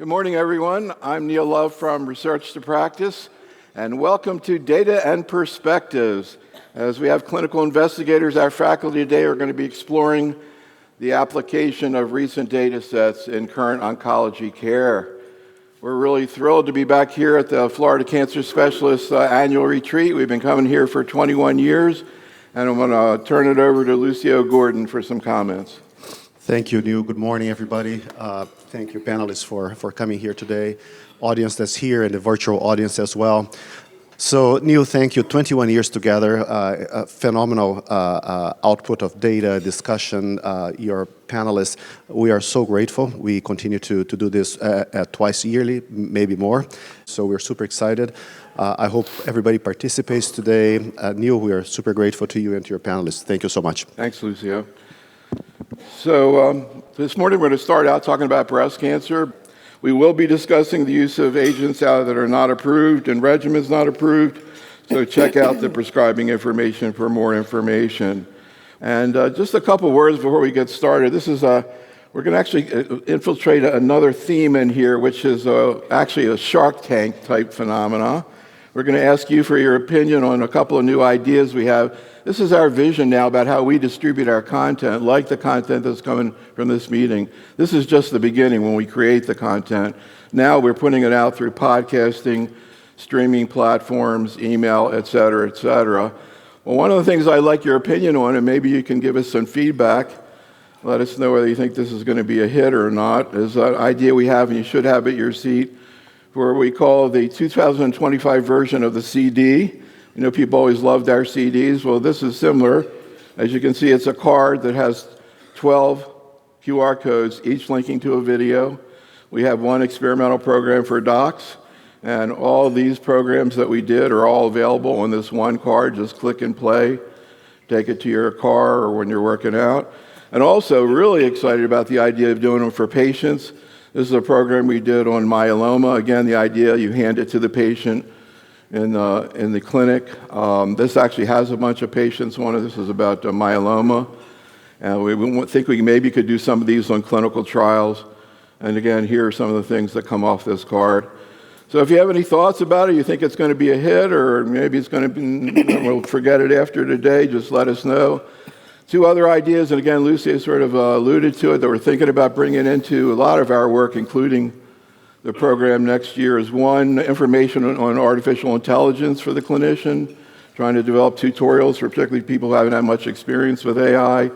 Good morning, everyone. I'm Neil Love from Research to Practice, and welcome to Data and Perspectives. As we have clinical investigators, our faculty today are going to be exploring the application of recent data sets in current oncology care. We're really thrilled to be back here at the Florida Cancer Specialists annual retreat. We've been coming here for 21 years, and I'm going to turn it over to Lucio Gordon for some comments. Thank you, Neil. Good morning, everybody. Thank you, panelists, for coming here today. Audience that's here and the virtual audience as well. So, Neil, thank you. 21 years together, a phenomenal output of data, discussion. Your panelists, we are so grateful. We continue to do this twice yearly, maybe more. So we're super excited. I hope everybody participates today. Neil, we are super grateful to you and to your panelists. Thank you so much. Thanks, Lucio. So this morning we're going to start out talking about breast cancer. We will be discussing the use of agents that are not approved and regimens not approved. So check out the prescribing information for more information. And just a couple words before we get started. This is we're going to actually infiltrate another theme in here, which is actually a Shark Tank type phenomena. We're going to ask you for your opinion on a couple of new ideas we have. This is our vision now about how we distribute our content, like the content that's coming from this meeting. This is just the beginning when we create the content. Now we're putting it out through podcasting, streaming platforms, email, et cetera, et cetera. Well, one of the things I'd like your opinion on, and maybe you can give us some feedback, let us know whether you think this is going to be a hit or not, is an idea we have, and you should have at your seat, for what we call the 2025 version of the CD. You know, people always loved our CDs. Well, this is similar. As you can see, it's a card that has 12 QR codes, each linking to a video. We have one experimental program for docs, and all these programs that we did are all available on this one card. Just click and play, take it to your car or when you're working out. And also, really excited about the idea of doing them for patients. This is a program we did on myeloma. Again, the idea, you hand it to the patient in the clinic. This actually has a bunch of patients on it. This is about myeloma. And we think we maybe could do some of these on clinical trials. And again, here are some of the things that come off this card. So if you have any thoughts about it, you think it's going to be a hit, or maybe it's going to be, we'll forget it after today, just let us know. Two other ideas, and again, Lucy sort of alluded to it, that we're thinking about bringing into a lot of our work, including the program next year, is one, information on artificial intelligence for the clinician, trying to develop tutorials for particularly people who haven't had much experience with AI,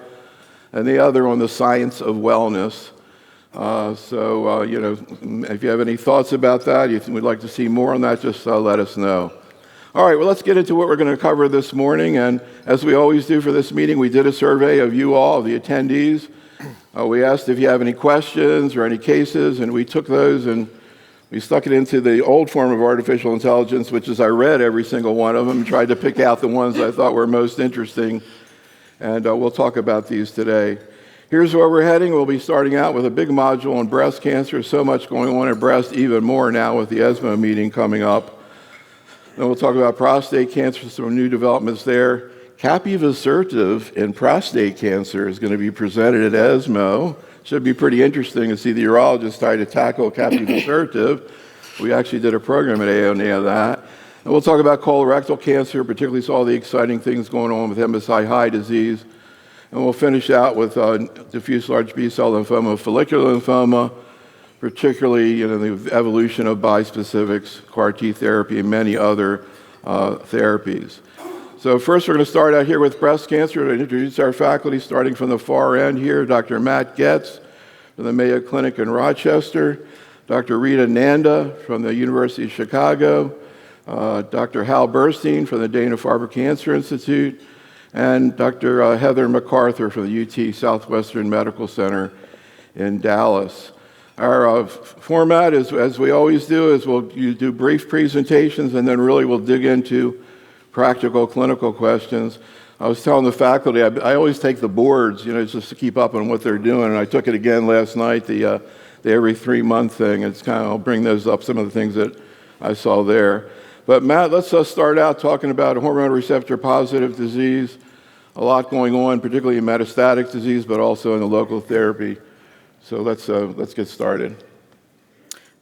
and the other on the science of wellness. You know, if you have any thoughts about that, you would like to see more on that, just let us know. All right, well, let's get into what we're going to cover this morning. And as we always do for this meeting, we did a survey of you all, the attendees. We asked if you have any questions or any cases, and we took those and we stuck it into the old form of artificial intelligence, which is I read every single one of them and tried to pick out the ones I thought were most interesting. And we'll talk about these today. Here's where we're heading. We'll be starting out with a big module on breast cancer. So much going on in breast, even more now with the ESMO meeting coming up. Then we'll talk about prostate cancer, some new developments there. Capivasertib in prostate cancer is going to be presented at ESMO. Should be pretty interesting to see the urologist try to tackle capivasertib. We actually did a program at AONA of that. And we'll talk about colorectal cancer, particularly all the exciting things going on with MSI-high disease. And we'll finish out with diffuse large B-cell lymphoma, follicular lymphoma, particularly the evolution of bispecifics, CAR T therapy, and many other therapies. So first we're going to start out here with breast cancer. To introduce our faculty, starting from the far end here, Dr. Matt Goetz from the Mayo Clinic in Rochester, Dr. Rita Nanda from the University of Chicago, Dr. Harold Burstein from the Dana-Farber Cancer Institute, and Dr. Heather McArthur from the UT Southwestern Medical Center in Dallas. Our format is, as we always do, is you do brief presentations, and then really we'll dig into practical clinical questions. I was telling the faculty, I always take the boards, just to keep up on what they're doing, and I took it again last night, the every 3-month thing. It's kind of, I'll bring those up, some of the things that I saw there. But Matt, let's start out talking about hormone receptor positive disease. A lot going on, particularly in metastatic disease, but also in the local therapy. So let's get started.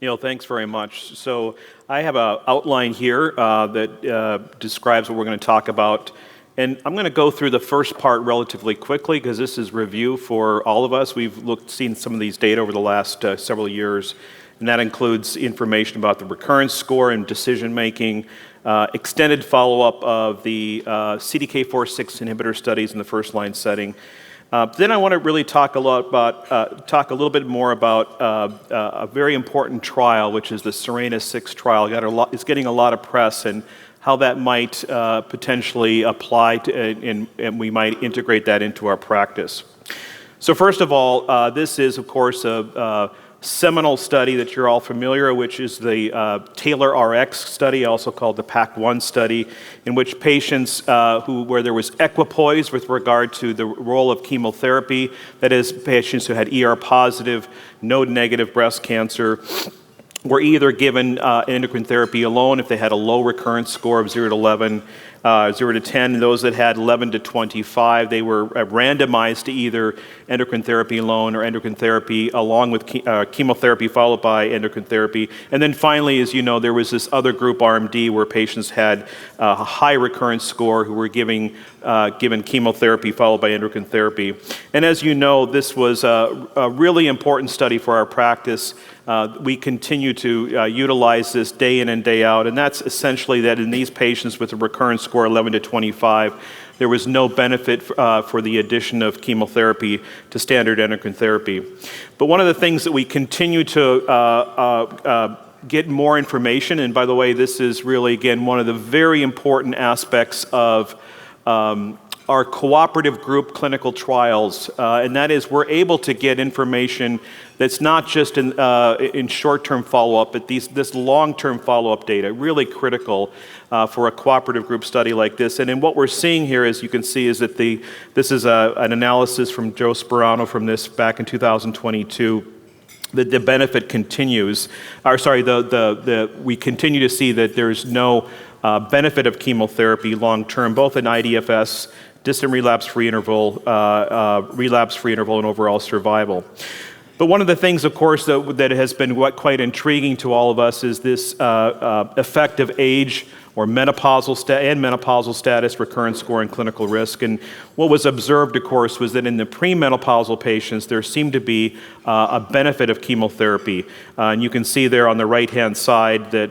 Neil, thanks very much. So I have an outline here that describes what we're going to talk about. And I'm going to go through the first part relatively quickly because this is review for all of us. We've seen some of these data over the last several years, and that includes information about the recurrence score and decision-making, extended follow-up of the CDK4/6 inhibitor studies in the first-line setting. Then I want to really talk a little bit more about a very important trial, which is the SERENA-6 trial. It's getting a lot of press, and how that might potentially apply to, and we might integrate that into our practice. So first of all, this is, of course, a seminal study that you're all familiar with, which is the TAILOR-RX study, also called the PAC-1 study, in which patients where there was equipoise with regard to the role of chemotherapy, that is, patients who had ER-positive, node-negative breast cancer, were either given endocrine therapy alone if they had a low recurrence score of 0 to 11, 0 to 10. And those that had 11 to 25, they were randomized to either endocrine therapy alone or endocrine therapy along with chemotherapy followed by endocrine therapy. And then finally, as you know, there was this other group, RMD, where patients had a high recurrence score who were given chemotherapy followed by endocrine therapy. And as you know, this was a really important study for our practice. We continue to utilize this day in and day out, and that's essentially that in these patients with a recurrence score 11 to 25, there was no benefit for the addition of chemotherapy to standard endocrine therapy. But one of the things that we continue to get more information, and by the way, this is really, again, one of the very important aspects of our cooperative group clinical trials, and that is we're able to get information that's not just in short-term follow-up, but this long-term follow-up data, really critical for a cooperative group study like this. And in what we're seeing here, as you can see, is that this is an analysis from Joe Sperano from this back in 2022. That the benefit continues, we continue to see that there's no benefit of chemotherapy long-term, both in IDFS, distant relapse-free interval, and overall survival. But one of the things, of course, that has been quite intriguing to all of us is this effect of age or menopausal status, recurrence score, and clinical risk. And what was observed, of course, was that in the premenopausal patients, there seemed to be a benefit of chemotherapy. And you can see there on the right-hand side that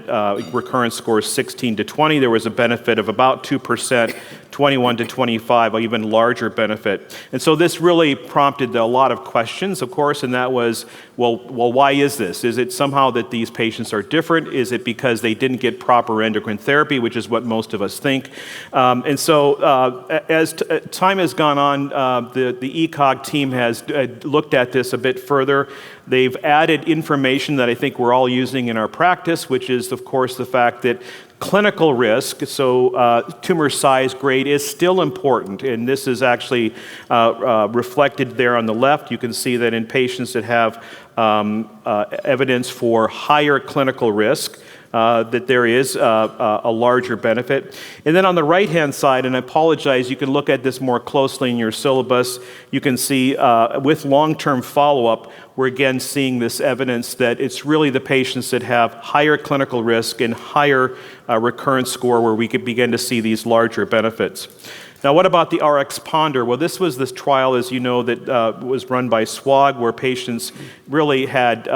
recurrence score is 16 to 20. There was a benefit of about 2%, 21 to 25, or even larger benefit. And so this really prompted a lot of questions, of course, and that was, well, why is this? Is it somehow that these patients are different? Is it because they didn't get proper endocrine therapy, which is what most of us think? And so as time has gone on, the ECOG team has looked at this a bit further. They've added information that I think we're all using in our practice, which is, of course, the fact that clinical risk, so tumor size grade, is still important, and this is actually reflected there on the left. You can see that in patients that have evidence for higher clinical risk, that there is a larger benefit. And then on the right-hand side, and I apologize, you can look at this more closely in your syllabus, you can see with long-term follow-up, we're again seeing this evidence that it's really the patients that have higher clinical risk and higher recurrence score where we could begin to see these larger benefits. Now, what about the RX Ponder? Well, this was this trial, as you know, that was run by SWOG, where patients really had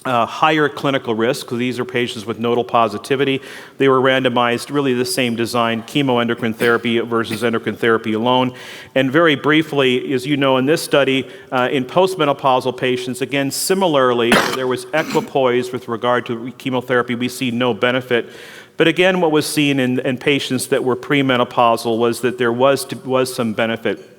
higher clinical risk, because these are patients with nodal positivity. They were randomized, really the same design, chemoendocrine therapy versus endocrine therapy alone. And very briefly, as you know, in this study, in postmenopausal patients, again, similarly, there was equipoise with regard to chemotherapy. We see no benefit. But again, what was seen in patients that were premenopausal was that there was some benefit.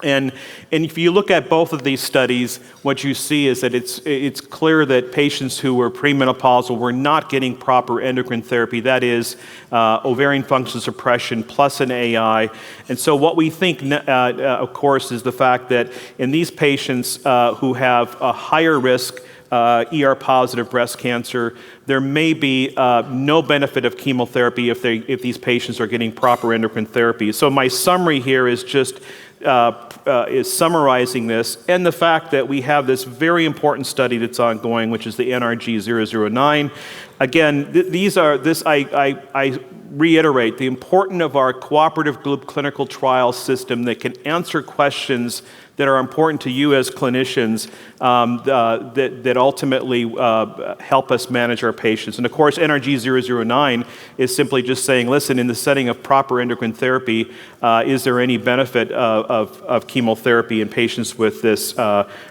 And if you look at both of these studies, what you see is that it's clear that patients who were premenopausal were not getting proper endocrine therapy, that is, ovarian function suppression plus an AI. And so what we think, of course, is the fact that in these patients who have a higher risk ER-positive breast cancer, there may be no benefit of chemotherapy if these patients are getting proper endocrine therapy. So my summary here is just is summarizing this, and the fact that we have this very important study that's ongoing, which is the NRG 009. Again, I reiterate the importance of our cooperative group clinical trial system that can answer questions that are important to you as clinicians that ultimately help us manage our patients. And of course, NRG 009 is simply just saying, listen, in the setting of proper endocrine therapy, is there any benefit of chemotherapy in patients with this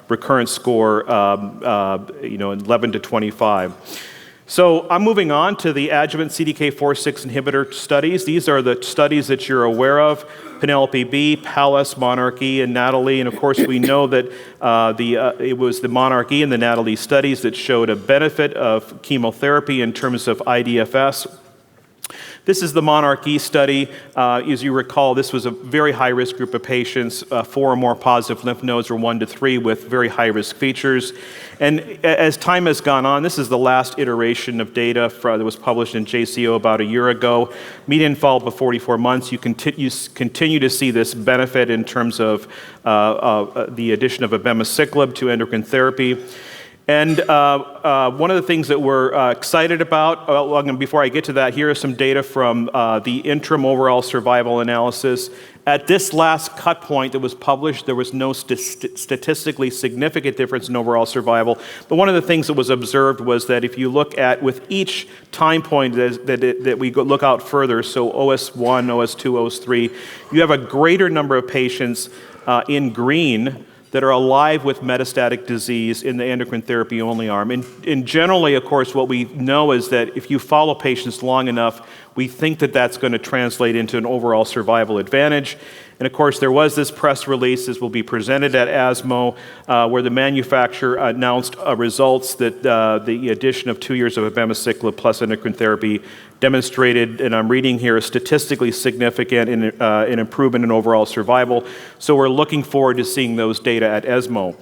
recurrence score 11 to 25? So I'm moving on to the adjuvant CDK4/6 inhibitor studies. These are the studies that you're aware of: Penelope-B, Pallas, Monarch-E, and Natalie. And of course, we know that it was the Monarch-E and the Natalie studies that showed a benefit of chemotherapy in terms of IDFS. This is the Monarch-E study. As you recall, this was a very high-risk group of patients, 4 or more positive lymph nodes, or 1 to 3, with very high-risk features. And as time has gone on, this is the last iteration of data that was published in JCO about a year ago. Median follow-up of 44 months. You continue to see this benefit in terms of the addition of abemaciclib to endocrine therapy. And one of the things that we're excited about, before I get to that, here is some data from the interim overall survival analysis. At this last cut point that was published, there was no statistically significant difference in overall survival. But one of the things that was observed was that if you look at, with each time point that we look out further, so OS1, OS2, OS3, you have a greater number of patients in green that are alive with metastatic disease in the endocrine therapy only arm. And generally, of course, what we know is that if you follow patients long enough, we think that that's going to translate into an overall survival advantage. And of course, there was this press release, this will be presented at ESMO, where the manufacturer announced results that the addition of 2 years of abemaciclib plus endocrine therapy demonstrated, and I'm reading here, statistically significant in improvement in overall survival. So we're looking forward to seeing those data at ESMO.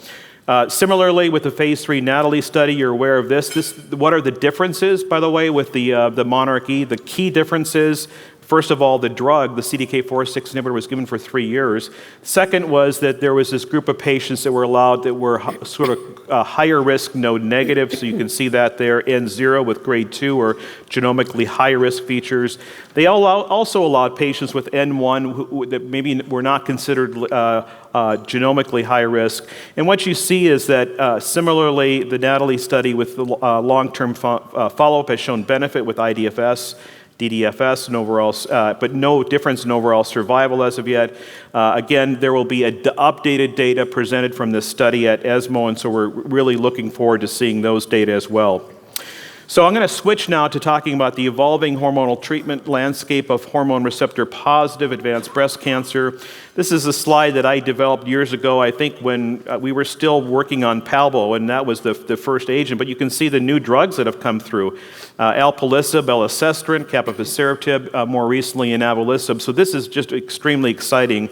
Similarly, with the phase 3 Natalie study, you're aware of this. What are the differences, by the way, with the Monarch-E? The key differences: first of all, the drug, the CDK4/6 inhibitor, was given for 3 years. Second was that there was this group of patients that were allowed that were sort of higher risk node negative, so you can see that there, N0 with grade 2 or genomically high risk features. They also allowed patients with N1 that maybe were not considered genomically high risk. And what you see is that similarly, the Natalie study with the long-term follow-up has shown benefit with IDFS, DDFS, and overall, but no difference in overall survival as of yet. Again, there will be updated data presented from this study at ESMO, and so we're really looking forward to seeing those data as well. So I'm going to switch now to talking about the evolving hormonal treatment landscape of hormone receptor positive advanced breast cancer. This is a slide that I developed years ago, I think when we were still working on Palbo, and that was the first agent. But you can see the new drugs that have come through: alpelisib, elacestrant, capivasertib, more recently inavolisib. So this is just extremely exciting.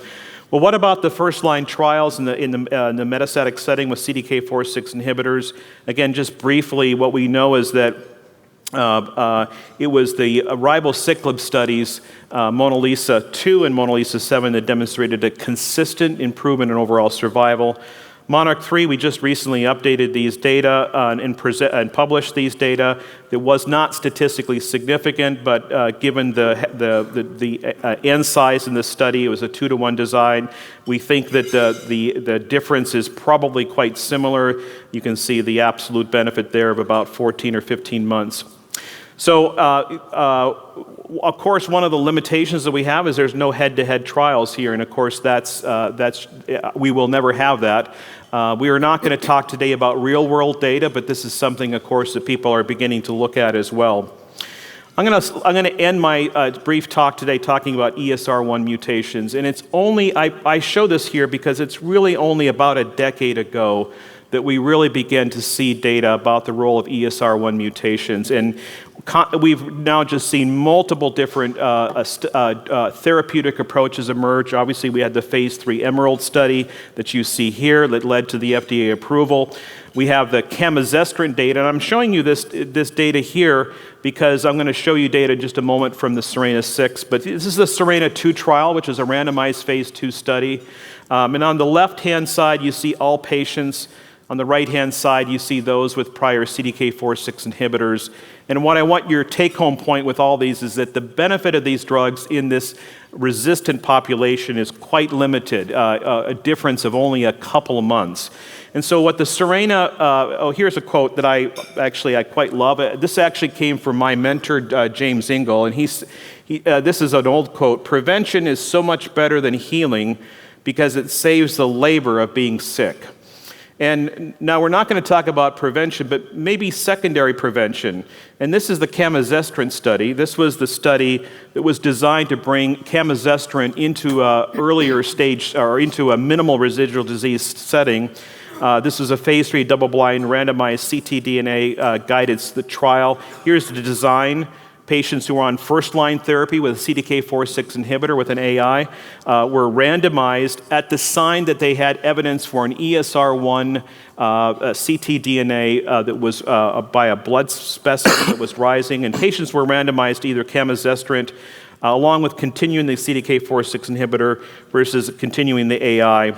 Well, what about the first-line trials in the metastatic setting with CDK4/6 inhibitors? Again, just briefly, what we know is that it was the ribociclib studies, Mona Lisa 2 and Mona Lisa 7, that demonstrated a consistent improvement in overall survival. Monarch 3, we just recently updated these data and published these data. It was not statistically significant, but given the N size in this study, it was a 2-to-1 design. We think that the difference is probably quite similar. You can see the absolute benefit there of about 14 or 15 months. So, of course, one of the limitations that we have is there's no head-to-head trials here, and of course, we will never have that. We are not going to talk today about real-world data, but this is something, of course, that people are beginning to look at as well. I'm going to end my brief talk today talking about ESR1 mutations, and it's only I show this here because it's really only about a decade ago that we really began to see data about the role of ESR1 mutations. And we've now just seen multiple different therapeutic approaches emerge. Obviously, we had the phase 3 Emerald study that you see here that led to the FDA approval. We have the camizestrant data, and I'm showing you this data here because I'm going to show you data in just a moment from the SERENA-6. But this is the SERENA-2 trial, which is a randomized phase 2 study. And on the left-hand side, you see all patients. On the right-hand side, you see those with prior CDK4/6 inhibitors. And what I want your take-home point with all these is that the benefit of these drugs in this resistant population is quite limited, a difference of only a couple of months. And so what the Serena, here's a quote that I quite love. This actually came from my mentor, James Ingle, and this is an old quote: "Prevention is so much better than healing because it saves the labor of being sick." And now we're not going to talk about prevention, but maybe secondary prevention. And this is the camizestrant study. This was the study that was designed to bring camizestrant into an earlier stage, or into a minimal residual disease setting. This is a phase 3 double-blind randomized ctDNA guided trial. Here's the design. Patients who were on first-line therapy with a CDK4/6 inhibitor with an AI were randomized at the sign that they had evidence for an ESR1 ctDNA that was by a blood specimen that was rising, and patients were randomized to either camizestrant along with continuing the CDK4/6 inhibitor versus continuing the AI.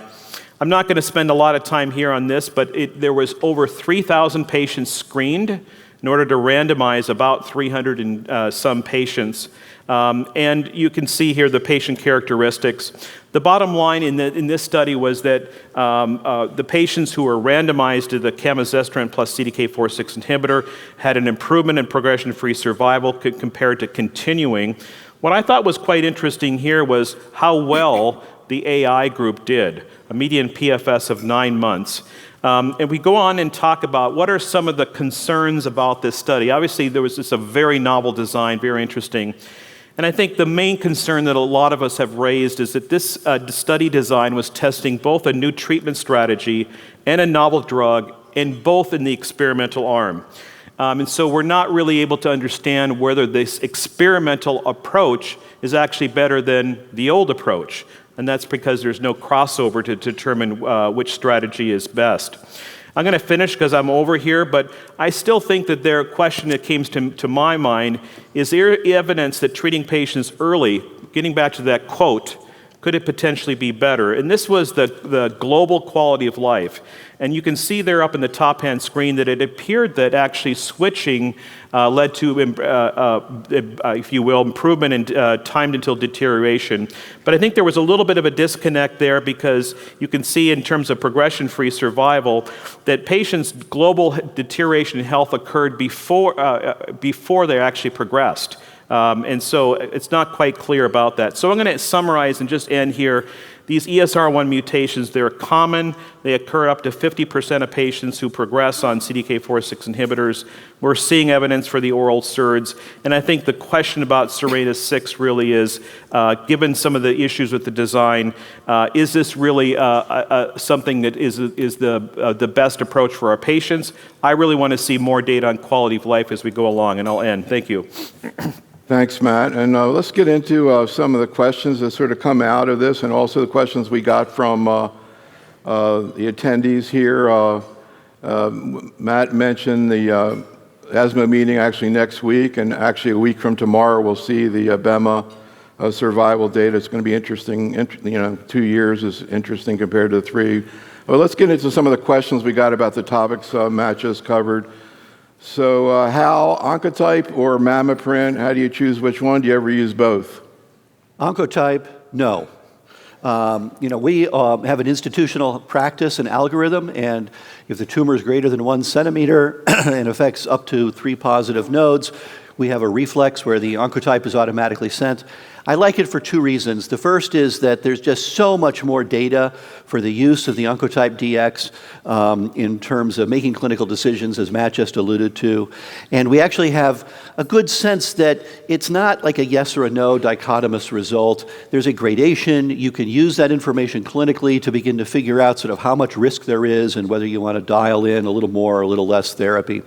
I'm not going to spend a lot of time here on this, but there was over 3,000 patients screened in order to randomize about 300 and some patients. And you can see here the patient characteristics. The bottom line in this study was that the patients who were randomized to the camizestrant plus CDK4/6 inhibitor had an improvement in progression-free survival compared to continuing. What I thought was quite interesting here was how well the AI group did, a median PFS of 9 months. And we go on and talk about what are some of the concerns about this study. Obviously, there was just a very novel design, very interesting. And I think the main concern that a lot of us have raised is that this study design was testing both a new treatment strategy and a novel drug, and both in the experimental arm. And so we're not really able to understand whether this experimental approach is actually better than the old approach. And that's because there's no crossover to determine which strategy is best. I'm going to finish because I'm over here, but I still think that a question that came to my mind is there evidence that treating patients early, getting back to that quote, could it potentially be better? And this was the global quality of life. And you can see there up in the top-hand screen that it appeared that actually switching led to, if you will, improvement in timed until deterioration. But I think there was a little bit of a disconnect there because you can see in terms of progression-free survival that patients' global deterioration in health occurred before they actually progressed. And so it's not quite clear about that. So I'm going to summarize and just end here. These ESR1 mutations, they're common. They occur up to 50% of patients who progress on CDK4/6 inhibitors. We're seeing evidence for the oral SERDs. And I think the question about SERENA-6 really is, given some of the issues with the design, is this really something that is the best approach for our patients? I really want to see more data on quality of life as we go along, and I'll end. Thank you. Thanks, Matt. And let's get into some of the questions that sort of come out of this, and also the questions we got from the attendees here. Matt mentioned the ESMO meeting actually next week, and actually a week from tomorrow we'll see the BEMA survival data. It's going to be interesting. 2 years is interesting compared to 3. Well, let's get into some of the questions we got about the topics Matt just covered. So Hal, Oncotype or Mammaprint, how do you choose which one? Do you ever use both? Oncotype, no. We have an institutional practice and algorithm, and if the tumor is greater than 1 centimeter and affects up to 3 positive nodes, we have a reflex where the Oncotype is automatically sent. I like it for 2 reasons. The first is that there's just so much more data for the use of the Oncotype DX in terms of making clinical decisions, as Matt just alluded to. And we actually have a good sense that it's not like a yes or a no dichotomous result. There's a gradation. You can use that information clinically to begin to figure out sort of how much risk there is and whether you want to dial in a little more or a little less therapy.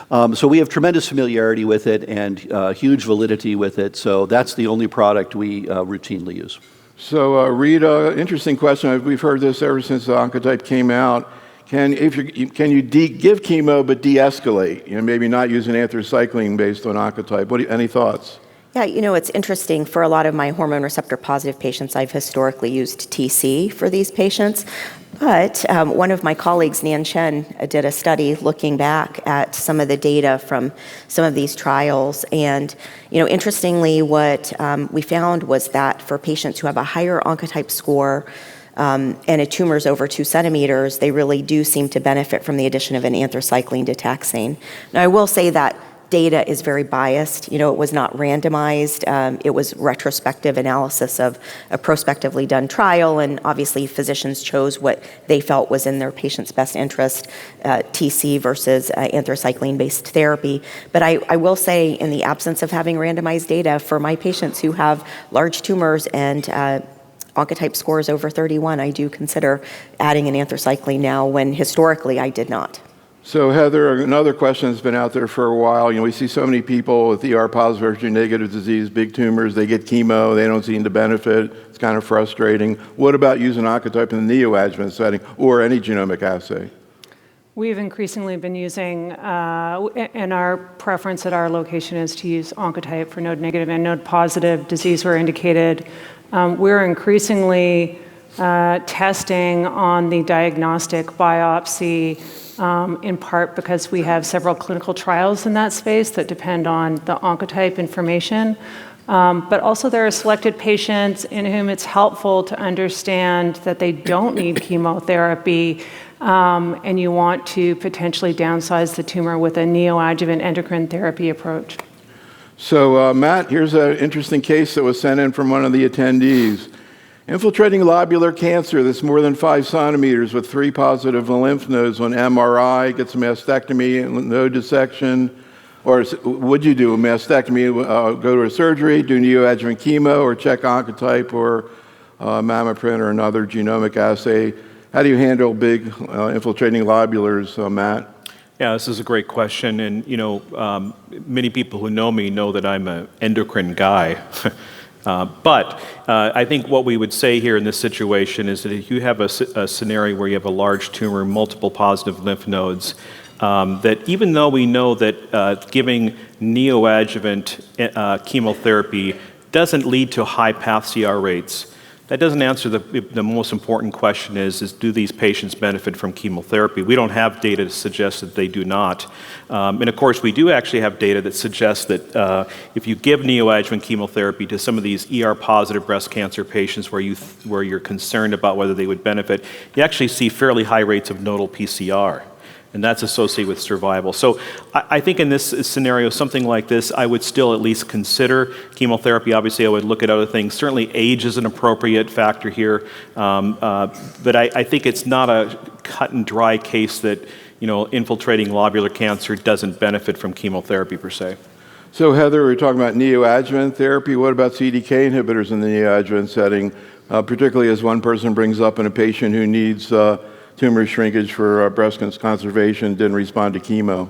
So we have tremendous familiarity with it and huge validity with it. So that's the only product we routinely use. So Rita, interesting question. We've heard this ever since the Oncotype came out. Can you give chemo but de-escalate? Maybe not use an anthracycline based on Oncotype. Any thoughts? Yeah, it's interesting. For a lot of my hormone receptor positive patients, I've historically used TC for these patients. But one of my colleagues, Nan Chen, did a study looking back at some of the data from some of these trials. And, interestingly, what we found was that for patients who have a higher oncotype score and a tumor's over 2 centimeters, they really do seem to benefit from the addition of an anthracycline to taxane. Now, I will say that data is very biased. It was not randomized. It was retrospective analysis of a prospectively done trial, and obviously physicians chose what they felt was in their patient's best interest, TC versus anthracycline-based therapy. But I will say, in the absence of having randomized data, for my patients who have large tumors and oncotype scores over 31, I do consider adding an anthracycline now when historically I did not. So Heather, another question that's been out there for a while. We see so many people with ER positive, HER2 negative disease, big tumors, they get chemo, they don't seem to benefit. It's kind of frustrating. What about using Oncotype in the neoadjuvant setting or any genomic assay? We've increasingly been using, and our preference at our location is to use Oncotype for node negative and node positive disease where indicated. We're increasingly testing on the diagnostic biopsy, in part because we have several clinical trials in that space that depend on the oncotype information. But also there are selected patients in whom it's helpful to understand that they don't need chemotherapy, and you want to potentially downsize the tumor with a neoadjuvant endocrine therapy approach. So Matt, here's an interesting case that was sent in from one of the attendees. Infiltrating lobular cancer that's more than 5 centimeters with 3 positive lymph nodes on MRI, gets a mastectomy and node dissection, or would you do a mastectomy, go to a surgery, do neoadjuvant chemo, or check Oncotype or mammoprint or another genomic assay? How do you handle big infiltrating lobulars, Matt? Yeah, this is a great question, and many people who know me know that I'm an endocrine guy. But I think what we would say here in this situation is that if you have a scenario where you have a large tumor, multiple positive lymph nodes, that even though we know that giving neoadjuvant chemotherapy doesn't lead to high path CR rates, that doesn't answer the most important question is do these patients benefit from chemotherapy? We don't have data to suggest that they do not. And of course, we do actually have data that suggests that if you give neoadjuvant chemotherapy to some of these ER-positive breast cancer patients where you're concerned about whether they would benefit, you actually see fairly high rates of nodal PCR. And that's associated with survival. So I think in this scenario, something like this, I would still at least consider chemotherapy. Obviously, I would look at other things. Certainly, age is an appropriate factor here. But I think it's not a cut and dry case that infiltrating lobular cancer doesn't benefit from chemotherapy per se. So Heather, we're talking about neoadjuvant therapy. What about CDK inhibitors in the neoadjuvant setting, particularly as one person brings up in a patient who needs tumor shrinkage for breast conservation, didn't respond to chemo?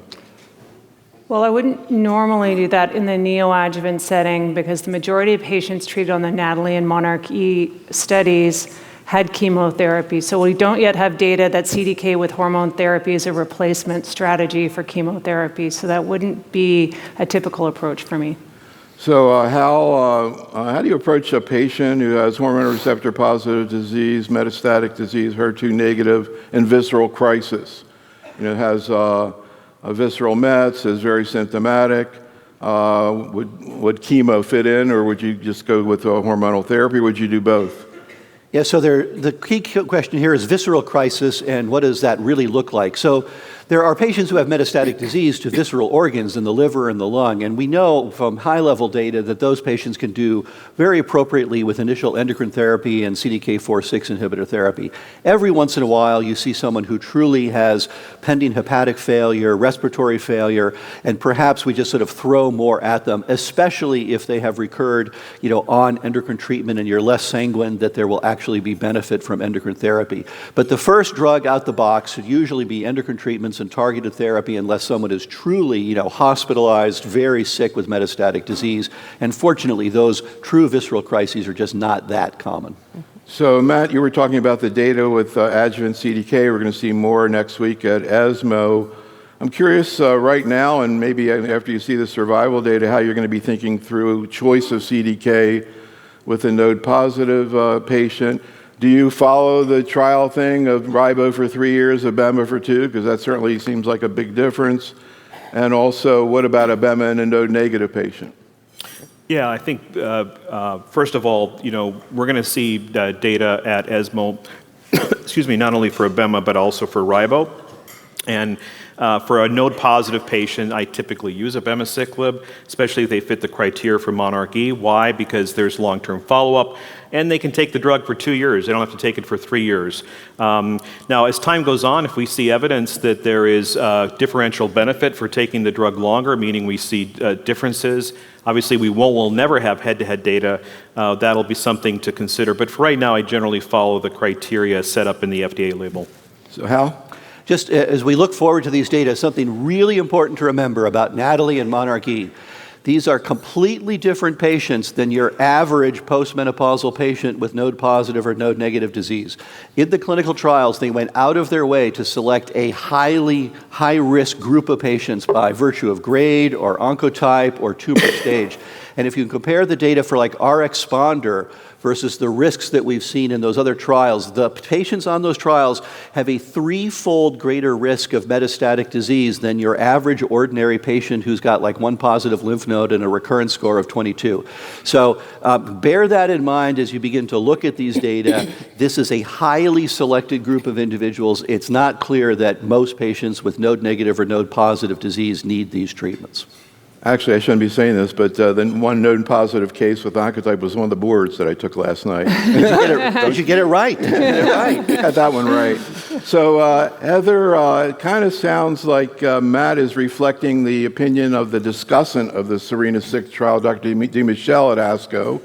Well, I wouldn't normally do that in the neoadjuvant setting because the majority of patients treated on the NATALEE and MONARCH-E studies had chemotherapy. So we don't yet have data that CDK with hormone therapy is a replacement strategy for chemotherapy. So that wouldn't be a typical approach for me. So how do you approach a patient who has hormone receptor positive disease, metastatic disease, HER2 negative, and visceral crisis? Has a visceral mets, is very symptomatic. Would chemo fit in, or would you just go with hormonal therapy? Would you do both? Yeah, so the key question here is visceral crisis, and what does that really look like? So there are patients who have metastatic disease to visceral organs in the liver and the lung, and we know from high-level data that those patients can do very appropriately with initial endocrine therapy and CDK4/6 inhibitor therapy. Every once in a while, you see someone who truly has pending hepatic failure, respiratory failure, and perhaps we just sort of throw more at them, especially if they have recurred, on endocrine treatment and you're less sanguine that there will actually be benefit from endocrine therapy. But the first drug out the box should usually be endocrine treatments and targeted therapy unless someone is truly, hospitalized, very sick with metastatic disease. And fortunately, those true visceral crises are just not that common. So Matt, you were talking about the data with adjuvant CDK. We're going to see more next week at ESMO. I'm curious right now, and maybe after you see the survival data, how you're going to be thinking through choice of CDK with a node-positive patient. Do you follow the trial thing of ribo for 3 years, abema for 2? Because that certainly seems like a big difference. And also, what about abema in a node-negative patient? Yeah, I think, first of all, we're going to see data at ESMO, excuse me, not only for abema, but also for ribo. And for a node-positive patient, I typically use abemaciclib, especially if they fit the criteria for Monarch E. Why? Because there's long-term follow-up, and they can take the drug for 2 years. They don't have to take it for 3 years. Now, as time goes on, if we see evidence that there is differential benefit for taking the drug longer, meaning we see differences, obviously we'll never have head-to-head data. That'll be something to consider. But for right now, I generally follow the criteria set up in the FDA label. So Hal? Just as we look forward to these data, something really important to remember about Natalie and Monarch E. These are completely different patients than your average postmenopausal patient with node-positive or node-negative disease. In the clinical trials, they went out of their way to select a highly high-risk group of patients by virtue of grade or oncotype or tumor stage. And if you compare the data for like RxPonder versus the risks that we've seen in those other trials, the patients on those trials have a 3-fold greater risk of metastatic disease than your average ordinary patient who's got like 1 positive lymph node and a recurrence score of 22. So bear that in mind as you begin to look at these data. This is a highly selected group of individuals. It's not clear that most patients with node-negative or node-positive disease need these treatments. Actually, I shouldn't be saying this, but the one node-positive case with oncotype was one of the boards that I took last night. Did you get it right? Got that one right. So, Heather, it kind of sounds like Matt is reflecting the opinion of the discussant of the SERENA-6 trial, Dr. DiMichele at ASCO,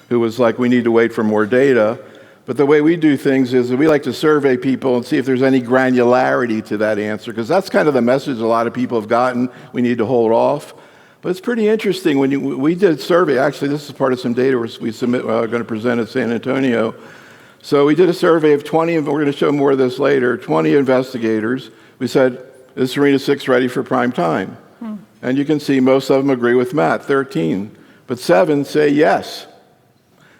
who was like, we need to wait for more data. But the way we do things is that we like to survey people and see if there's any granularity to that answer, because that's kind of the message a lot of people have gotten. We need to hold off. But it's pretty interesting when we did a survey. Actually, this is part of some data we are going to present at San Antonio. So we did a survey of 20, and we're going to show more of this later, 20 investigators. We said, is SERENA-6 ready for prime time? And you can see most of them agree with Matt, 13. But 7 say yes.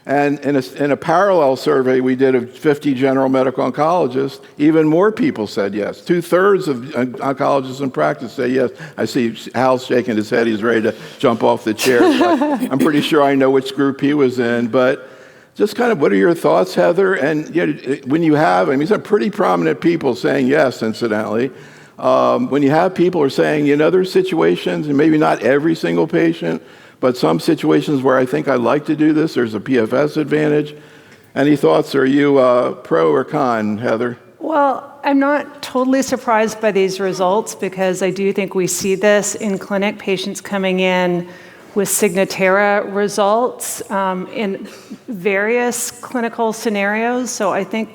And in a parallel survey we did of 50 general medical oncologists, even more people said yes. 2/3 of oncologists in practice say yes. I see Hal's shaking his head. He's ready to jump off the chair. I'm pretty sure I know which group he was in. But just kind of what are your thoughts, Heather? And when you have, some pretty prominent people saying yes, incidentally. When you have people who are saying, there's situations, and maybe not every single patient, but some situations where I think I'd like to do this, there's a PFS advantage. Any thoughts? Are you pro or con, Heather? Well, I'm not totally surprised by these results because I do think we see this in clinic, patients coming in with Signatera results in various clinical scenarios. So I think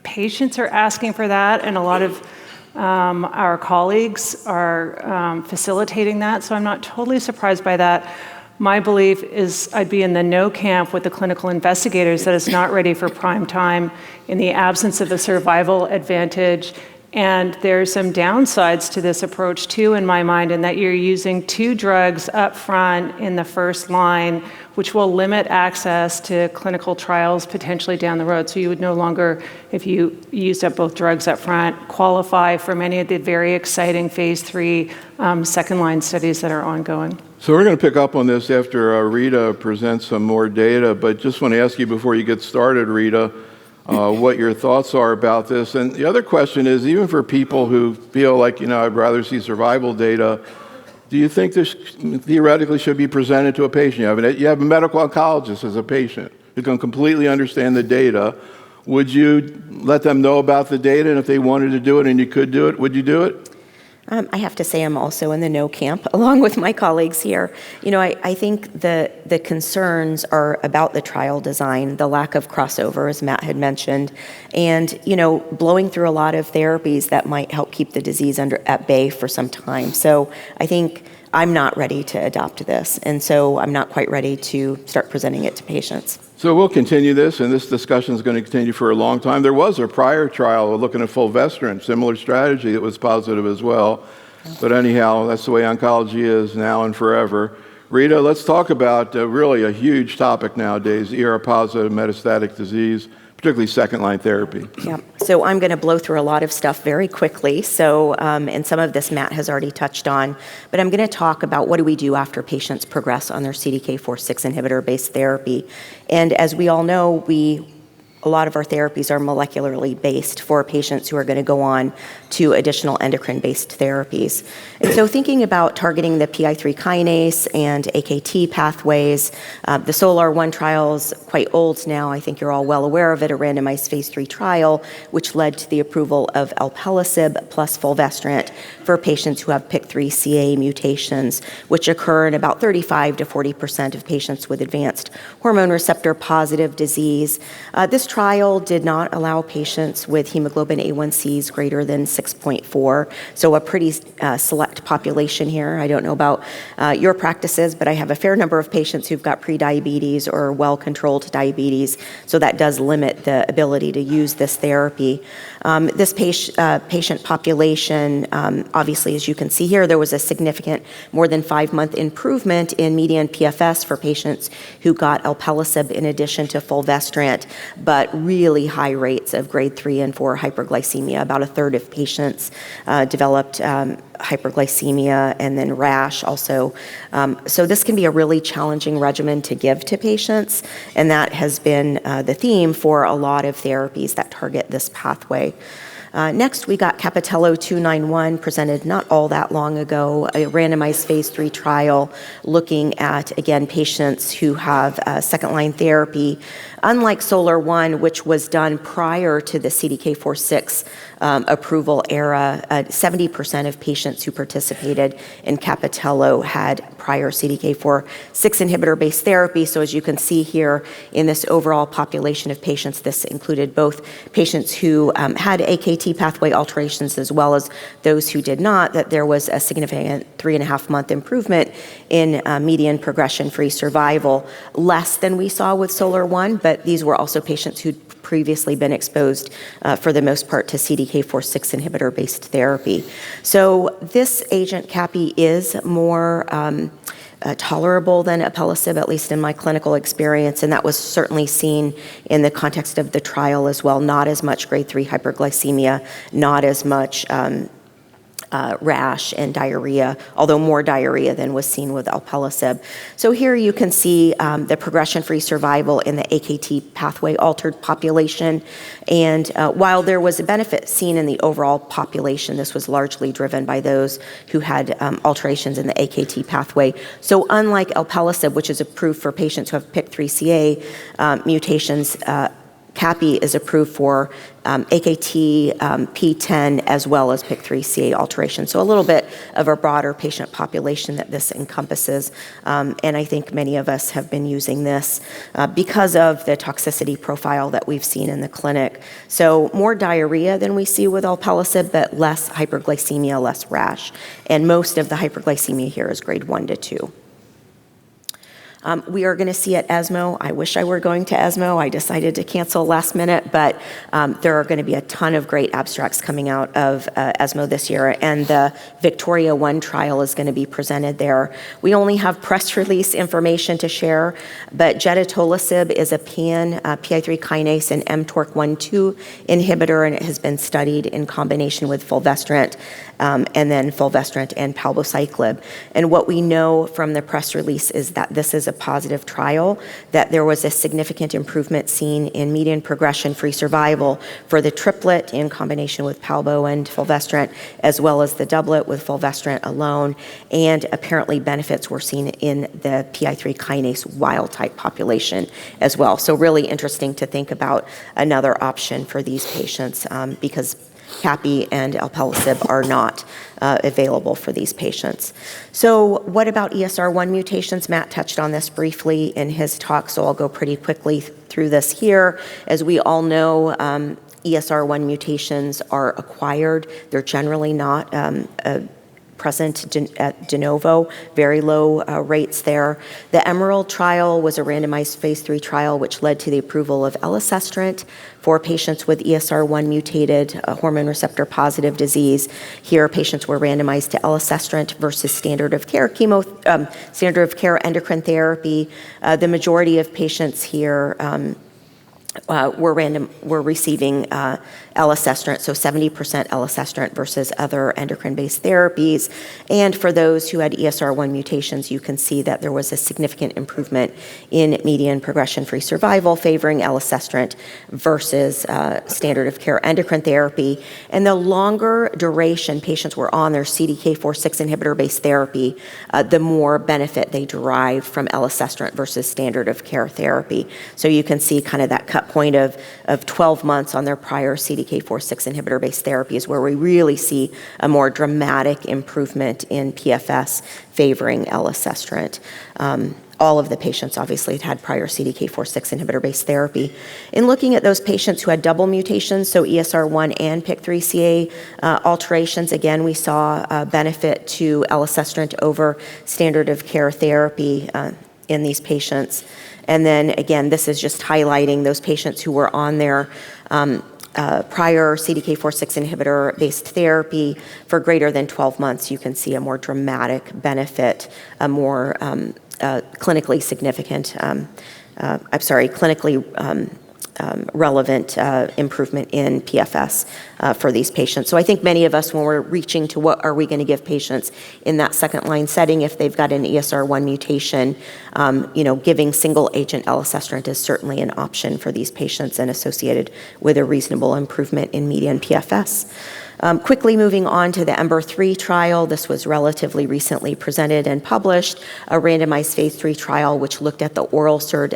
patients are asking for that, and a lot of our colleagues are facilitating that. So I'm not totally surprised by that. My belief is I'd be in the no camp with the clinical investigators that it's not ready for prime time in the absence of a survival advantage. And there's some downsides to this approach too, in my mind, in that you're using 2 drugs up front in the first line, which will limit access to clinical trials potentially down the road. So you would no longer, if you used up both drugs up front, qualify for many of the very exciting phase 3 second-line studies that are ongoing. So we're going to pick up on this after Rita presents some more data, but just want to ask you before you get started, Rita, what your thoughts are about this. And the other question is, even for people who feel like, I'd rather see survival data, do you think this theoretically should be presented to a patient? You have a medical oncologist as a patient who can completely understand the data. Would you let them know about the data, and if they wanted to do it and you could do it, would you do it? I have to say I'm also in the no camp, along with my colleagues here. I think the concerns are about the trial design, the lack of crossover, as Matt had mentioned, and, blowing through a lot of therapies that might help keep the disease at bay for some time. So I think I'm not ready to adopt this, and so I'm not quite ready to start presenting it to patients. So we'll continue this, and this discussion is going to continue for a long time. There was a prior trial looking at fulvestrant, similar strategy that was positive as well. But anyhow, that's the way oncology is now and forever. Rita, let's talk about really a huge topic nowadays, ER-positive metastatic disease, particularly second-line therapy. Yeah, so I'm going to blow through a lot of stuff very quickly. So, and some of this Matt has already touched on, but I'm going to talk about what do we do after patients progress on their CDK4/6 inhibitor-based therapy. And as we all know, a lot of our therapies are molecularly based for patients who are going to go on to additional endocrine-based therapies. And so thinking about targeting the PI3 kinase and AKT pathways, the SOLAR-1 trial is quite old now. I think you're all well aware of it, a randomized phase 3 trial, which led to the approval of alpelisib plus fulvestrant for patients who have PIK3CA mutations, which occur in about 35 to 40% of patients with advanced hormone receptor positive disease. This trial did not allow patients with hemoglobin A1Cs greater than 6.4, so a pretty select population here. I don't know about your practices, but I have a fair number of patients who've got prediabetes or well-controlled diabetes, so that does limit the ability to use this therapy. This patient population, obviously, as you can see here, there was a significant more than 5-month improvement in median PFS for patients who got alpelisib in addition to fulvestrant, but really high rates of grade 3 and 4 hyperglycemia. About a third of patients developed hyperglycemia and then rash also. So this can be a really challenging regimen to give to patients, and that has been the theme for a lot of therapies that target this pathway. Next, we got Capitello 291, presented not all that long ago, a randomized phase 3 trial looking at, again, patients who have second-line therapy. Unlike SOLAR-1, which was done prior to the CDK4/6 approval era, 70% of patients who participated in Capitello had prior CDK4/6 inhibitor-based therapy. So as you can see here in this overall population of patients, this included both patients who had AKT pathway alterations as well as those who did not, that there was a significant 3.5-month improvement in median progression-free survival, less than we saw with SOLAR-1, but these were also patients who'd previously been exposed for the most part to CDK4/6 inhibitor-based therapy. So this agent, CAPI, is more tolerable than alpelisib, at least in my clinical experience, and that was certainly seen in the context of the trial as well. Not as much grade 3 hyperglycemia, not as much rash and diarrhea, although more diarrhea than was seen with alpelisib. So here you can see the progression-free survival in the AKT pathway altered population. And while there was a benefit seen in the overall population, this was largely driven by those who had alterations in the AKT pathway. So unlike alpelisib, which is approved for patients who have PIK3CA mutations, CAPI is approved for AKT, P10, as well as PIK3CA alteration. So a little bit of a broader patient population that this encompasses. And I think many of us have been using this because of the toxicity profile that we've seen in the clinic. So more diarrhea than we see with alpelisib, but less hyperglycemia, less rash. And most of the hyperglycemia here is grade 1 to 2. We are going to see at ESMO. I wish I were going to ESMO. I decided to cancel last minute, but there are going to be a ton of great abstracts coming out of ESMO this year, and the Victoria 1 trial is going to be presented there. We only have press release information to share, but gedatolisib is a pan PI3 kinase and mTORC1/2 inhibitor, and it has been studied in combination with fulvestrant, and then fulvestrant and palbociclib. And what we know from the press release is that this is a positive trial, that there was a significant improvement seen in median progression-free survival for the triplet in combination with palbo and fulvestrant, as well as the doublet with fulvestrant alone, and apparently benefits were seen in the PI3 kinase wild-type population as well. So really interesting to think about another option for these patients because CAPI and alpelisib are not available for these patients. So what about ESR1 mutations? Matt touched on this briefly in his talk, so I'll go pretty quickly through this here. As we all know, ESR1 mutations are acquired. They're generally not present at de novo, very low rates there. The Emerald trial was a randomized phase 3 trial which led to the approval of elacestrant for patients with ESR1 mutated hormone receptor positive disease. Here, patients were randomized to elacestrant versus standard of care endocrine therapy. The majority of patients here were receiving elacestrant, so 70% elacestrant versus other endocrine-based therapies. And for those who had ESR1 mutations, you can see that there was a significant improvement in median progression-free survival favoring elacestrant versus standard of care endocrine therapy. And the longer duration patients were on their CDK4/6 inhibitor-based therapy, the more benefit they derived from elacestrant versus standard of care therapy. So you can see kind of that cut point of 12 months on their prior CDK4/6 inhibitor-based therapy is where we really see a more dramatic improvement in PFS favoring elacestrant. All of the patients obviously had prior CDK4/6 inhibitor-based therapy. In looking at those patients who had double mutations, so ESR1 and PIK3CA alterations, again, we saw a benefit to elacestrant over standard of care therapy in these patients. And then again, this is just highlighting those patients who were on their prior CDK4/6 inhibitor-based therapy for greater than 12 months. You can see a more dramatic benefit, a more clinically significant, clinically relevant improvement in PFS for these patients. So I think many of us, when we're reaching to what are we going to give patients in that second line setting, if they've got an ESR1 mutation, giving single agent elacestrant is certainly an option for these patients and associated with a reasonable improvement in median PFS. Quickly moving on to the EMBER-3 trial. This was relatively recently presented and published, a randomized phase 3 trial which looked at the oral SERD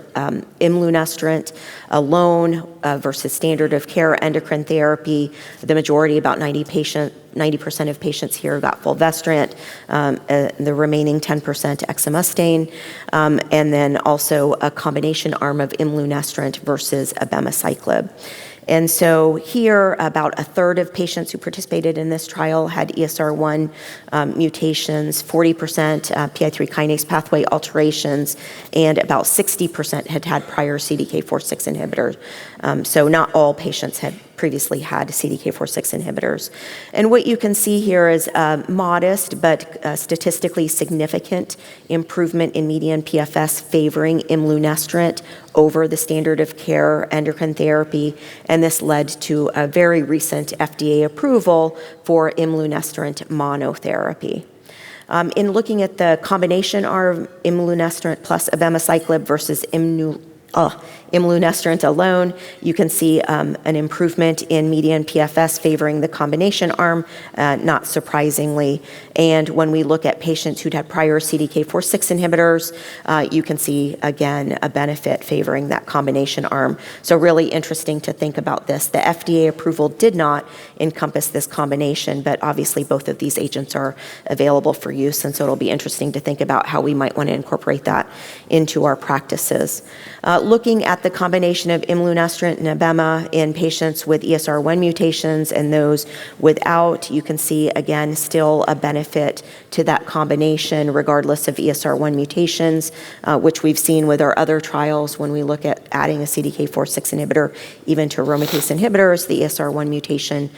imlunestrant alone versus standard of care endocrine therapy. The majority, about 90% of patients here got fulvestrant, the remaining 10% exemestane, and then also a combination arm of imlunestrant versus abemaciclib. And so here, about a third of patients who participated in this trial had ESR1 mutations, 40% PI3 kinase pathway alterations, and about 60% had had prior CDK4/6 inhibitors. So not all patients had previously had CDK4/6 inhibitors. And what you can see here is a modest but statistically significant improvement in median PFS favoring imlunestrant over the standard of care endocrine therapy, and this led to a very recent FDA approval for imlunestrant monotherapy. In looking at the combination arm, imlunestrant plus abemaciclib versus imlunestrant alone, you can see an improvement in median PFS favoring the combination arm, not surprisingly. And when we look at patients who'd had prior CDK4/6 inhibitors, you can see, again, a benefit favoring that combination arm. So really interesting to think about this. The FDA approval did not encompass this combination, but obviously both of these agents are available for use, and so it'll be interesting to think about how we might want to incorporate that into our practices. Looking at the combination of imlunestrant and abema in patients with ESR1 mutations and those without, you can see, again, still a benefit to that combination regardless of ESR1 mutations, which we've seen with our other trials when we look at adding a CDK4/6 inhibitor even to aromatase inhibitors. The ESR1 mutation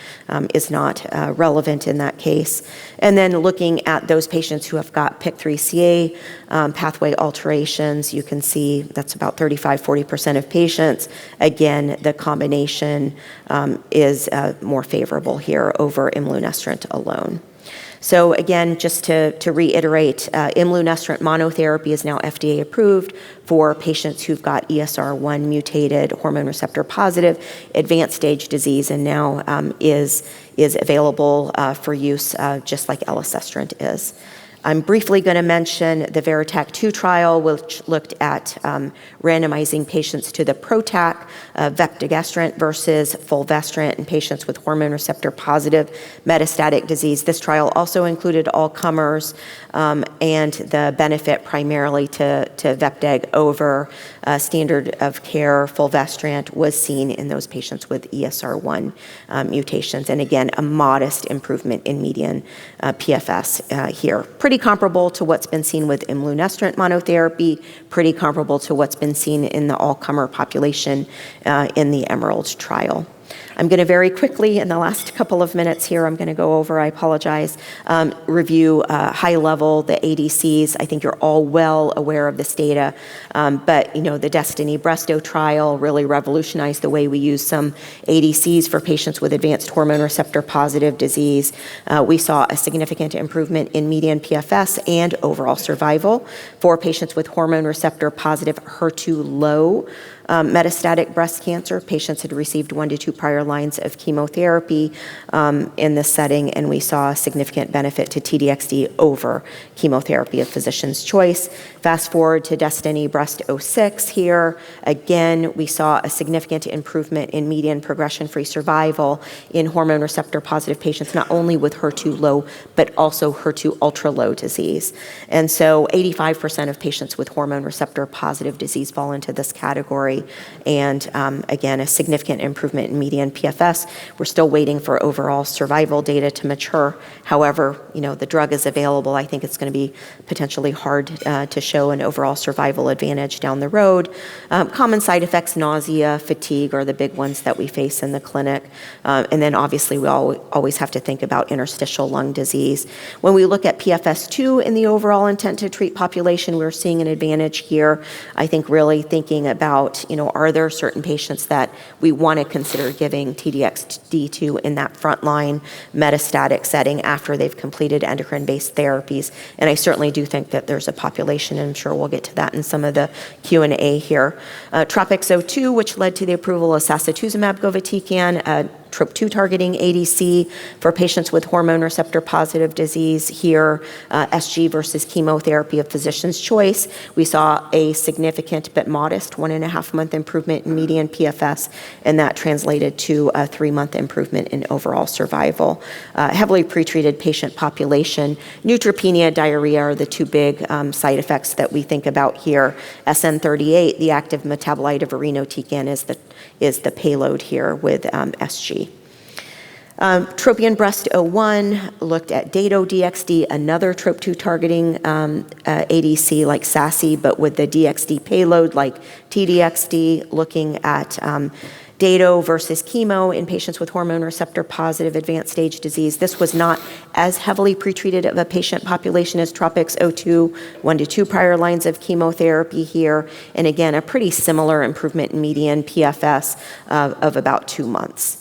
is not relevant in that case. And then looking at those patients who have got PIK3CA pathway alterations, you can see that's about 35-40% of patients. Again, the combination is more favorable here over imlunestrant alone. So again, just to reiterate, imlunestrant monotherapy is now FDA approved for patients who've got ESR1 mutated hormone receptor positive advanced stage disease, and now is available for use just like elacestrant is. I'm briefly going to mention the VERITAC-2 trial, which looked at randomizing patients to the PROTAC, vepdegestrant versus fulvestrant in patients with hormone receptor positive metastatic disease. This trial also included all comers, and the benefit primarily to vepdeg over standard of care fulvestrant was seen in those patients with ESR1 mutations. And again, a modest improvement in median PFS here. Pretty comparable to what's been seen with imlunestrant monotherapy, pretty comparable to what's been seen in the all-comer population in the EMERALD trial. I'm going to very quickly, in the last couple of minutes here, I'm going to go over, I apologize, review high level, the ADCs. I think you're all well aware of this data, but the Destiny Bresto trial really revolutionized the way we use some ADCs for patients with advanced hormone receptor positive disease. We saw a significant improvement in median PFS and overall survival for patients with hormone receptor positive HER2 low metastatic breast cancer. Patients had received 1 to 2 prior lines of chemotherapy in this setting, and we saw a significant benefit to TDXD over chemotherapy of physician's choice. Fast forward to Destiny Breast 06 here. Again, we saw a significant improvement in median progression-free survival in hormone receptor positive patients, not only with HER2 low, but also HER2 ultra low disease. And so 85% of patients with hormone receptor positive disease fall into this category. And again, a significant improvement in median PFS. We're still waiting for overall survival data to mature. However, the drug is available. I think it's going to be potentially hard to show an overall survival advantage down the road. Common side effects, nausea, fatigue are the big ones that we face in the clinic. And then obviously we always have to think about interstitial lung disease. When we look at PFS2 in the overall intent to treat population, we're seeing an advantage here. I think really thinking about, are there certain patients that we want to consider giving TDXD to in that frontline metastatic setting after they've completed endocrine-based therapies? And I certainly do think that there's a population, and I'm sure we'll get to that in some of the Q&A here. TROPiCS-02, which led to the approval of sacituzumab govitecan, TROP2 targeting ADC for patients with hormone receptor positive disease here, SG versus chemotherapy of physician's choice. We saw a significant but modest 1.5-month improvement in median PFS, and that translated to a 3-month improvement in overall survival. Heavily pretreated patient population, neutropenia, diarrhea are the 2 big side effects that we think about here. SN38, the active metabolite of irinotecan, is the payload here with SG. Tropion Breast 01 looked at Dato-DXd, another TROP2 targeting ADC like SASI, but with the DXd payload like TDXD, looking at Dato versus chemo in patients with hormone receptor positive advanced stage disease. This was not as heavily pretreated of a patient population as TROPiCS-02, 1 to 2 prior lines of chemotherapy here, and again, a pretty similar improvement in median PFS of about 2 months.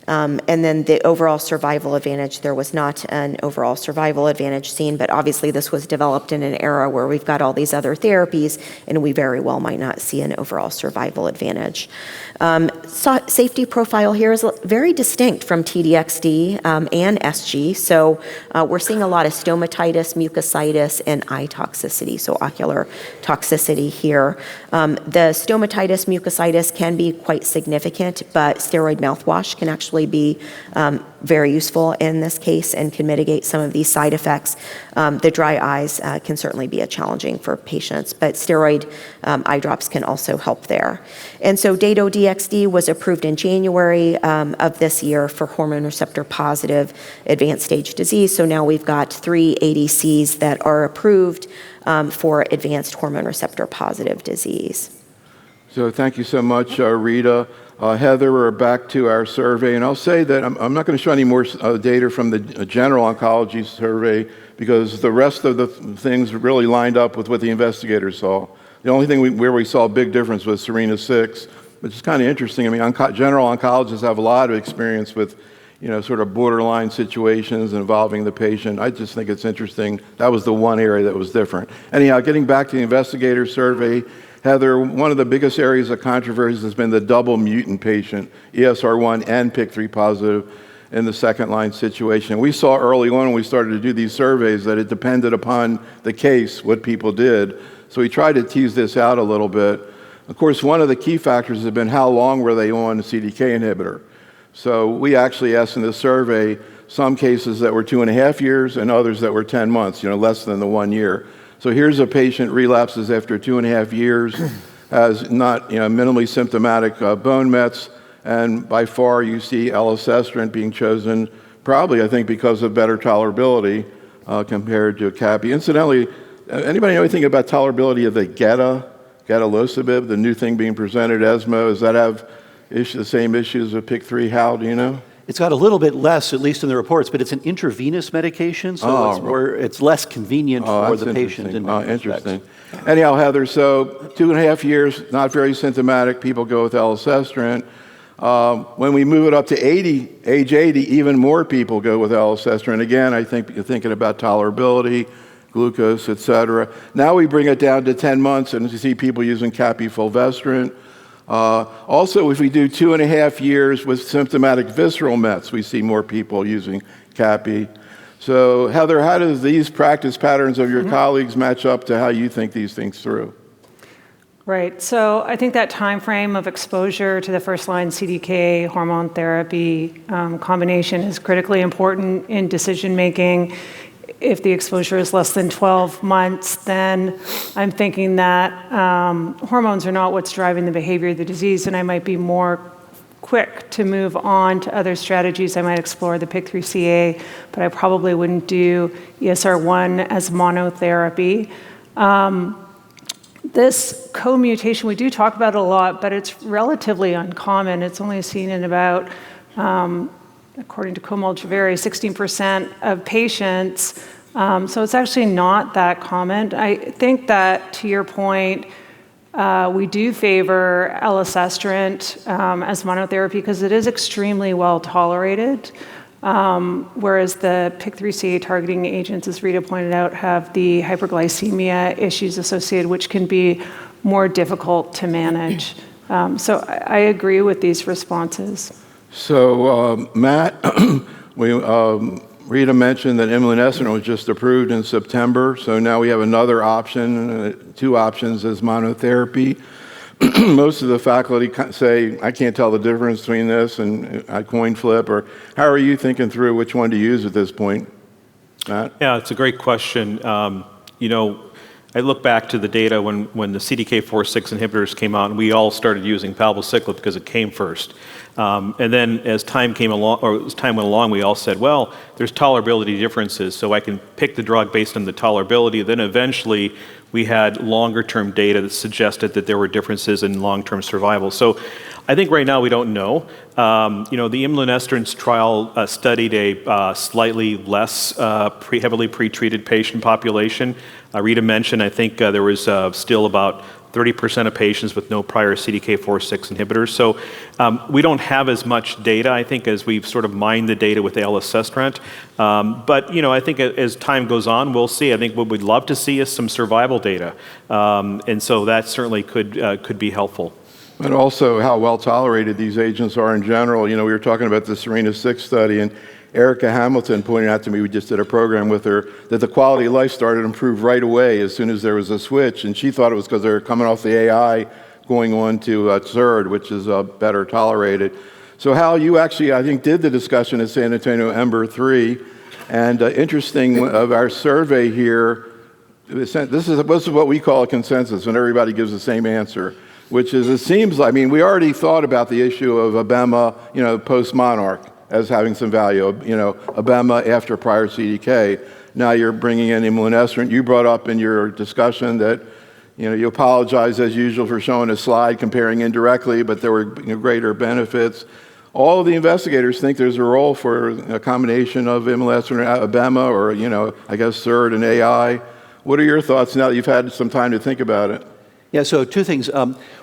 And then the overall survival advantage, there was not an overall survival advantage seen, but obviously this was developed in an era where we've got all these other therapies, and we very well might not see an overall survival advantage. Safety profile here is very distinct from TDXD and SG. So we're seeing a lot of stomatitis, mucositis, and eye toxicity, so ocular toxicity here. The stomatitis, mucositis can be quite significant, but steroid mouthwash can actually be very useful in this case and can mitigate some of these side effects. The dry eyes can certainly be challenging for patients, but steroid eye drops can also help there. And so Dato-DXd was approved in January of this year for hormone receptor positive advanced stage disease. So now we've got 3 ADCs that are approved for advanced hormone receptor positive disease. So thank you so much, Rita. Heather, we're back to our survey, and I'll say that I'm not going to show any more data from the general oncology survey because the rest of the things really lined up with what the investigators saw. The only thing where we saw a big difference was Serena-6, which is kind of interesting. I mean, general oncologists have a lot of experience with, sort of borderline situations involving the patient. I just think it's interesting. That was the one area that was different. Anyhow, getting back to the investigator survey, Heather, one of the biggest areas of controversy has been the double mutant patient, ESR1 and PIK3 positive. in the second-line situation. We saw early on when we started to do these surveys that it depended upon the case, what people did. So we tried to tease this out a little bit. Of course, one of the key factors has been how long were they on the CDK inhibitor. So we actually asked in this survey some cases that were 2.5 years and others that were 10 months, less than the 1 year. So here's a patient relapses after 2.5 years, has not, minimally symptomatic bone mets, and by far you see elacestrant being chosen, probably I think because of better tolerability compared to capi. Incidentally, anybody know anything about tolerability of the gedatolisib, the new thing being presented at ESMO? Does that have the same issues with PIK3? How do you know? It's got a little bit less, at least in the reports, but it's an intravenous medication, so it's less convenient for the patient. Interesting. Anyhow, Heather, so 2.5 years, not very symptomatic. People go with elacestrant. When we move it up to age 80, even more people go with elacestrant. Again, I think you're thinking about tolerability, glucose, et cetera. Now we bring it down to 10 months, and you see people using capi fulvestrant. Also, if we do 2.5 years with symptomatic visceral mets, we see more people using capi. So, Heather, how do these practice patterns of your colleagues match up to how you think these things through? Right. So I think that time frame of exposure to the first-line CDK hormone therapy combination is critically important in decision-making. If the exposure is less than 12 months, then I'm thinking that hormones are not what's driving the behavior of the disease, and I might be more quick to move on to other strategies. I might explore the PIK3CA, but I probably wouldn't do ESR1 as monotherapy. This co-mutation, we do talk about it a lot, but it's relatively uncommon. It's only seen in about, according to Komal-Javeri, 16% of patients. So it's actually not that common. I think that, to your point, we do favor elacestrant as monotherapy because it is extremely well tolerated, whereas the PIK3CA targeting agents, as Rita pointed out, have the hyperglycemia issues associated, which can be more difficult to manage. So I agree with these responses. So, Matt, Rita mentioned that imlunestrant was just approved in September, so now we have another option, two options as monotherapy. Most of the faculty say, I can't tell the difference between this and a coin flip, or how are you thinking through which one to use at this point, Matt? Yeah, it's a great question. I look back to the data when the CDK4/6 inhibitors came out, and we all started using palbociclib because it came first. And then as time went along, we all said, well, there's tolerability differences, so I can pick the drug based on the tolerability. Then eventually, we had longer-term data that suggested that there were differences in long-term survival. So I think right now we don't know. The imlunestrant trial studied a slightly less heavily pretreated patient population. Rita mentioned, I think there was still about 30% of patients with no prior CDK4/6 inhibitors. So we don't have as much data, I think, as we've sort of mined the data with elacestrant. But I think as time goes on, we'll see. I think what we'd love to see is some survival data. And so that certainly could be helpful. And also how well tolerated these agents are in general. We were talking about the SERENA-6 study, and Erica Hamilton pointed out to me, we just did a program with her, that the quality of life started to improve right away as soon as there was a switch, and she thought it was because they were coming off the AI going on to SERD, which is better tolerated. So Hal, you actually, I think, did the discussion at San Antonio EMBER-3, and interesting of our survey here, this is what we call a consensus, when everybody gives the same answer, which is, it seems like, we already thought about the issue of Abema, post-Monarch, as having some value, Abema after prior CDK. Now you're bringing in imlunestrant. You brought up in your discussion that, you apologize as usual for showing a slide comparing indirectly, but there were greater benefits. All of the investigators think there's a role for a combination of imlunestrant, Abema, or, I guess SERD and AI. What are your thoughts now that you've had some time to think about it? Yeah, so two things.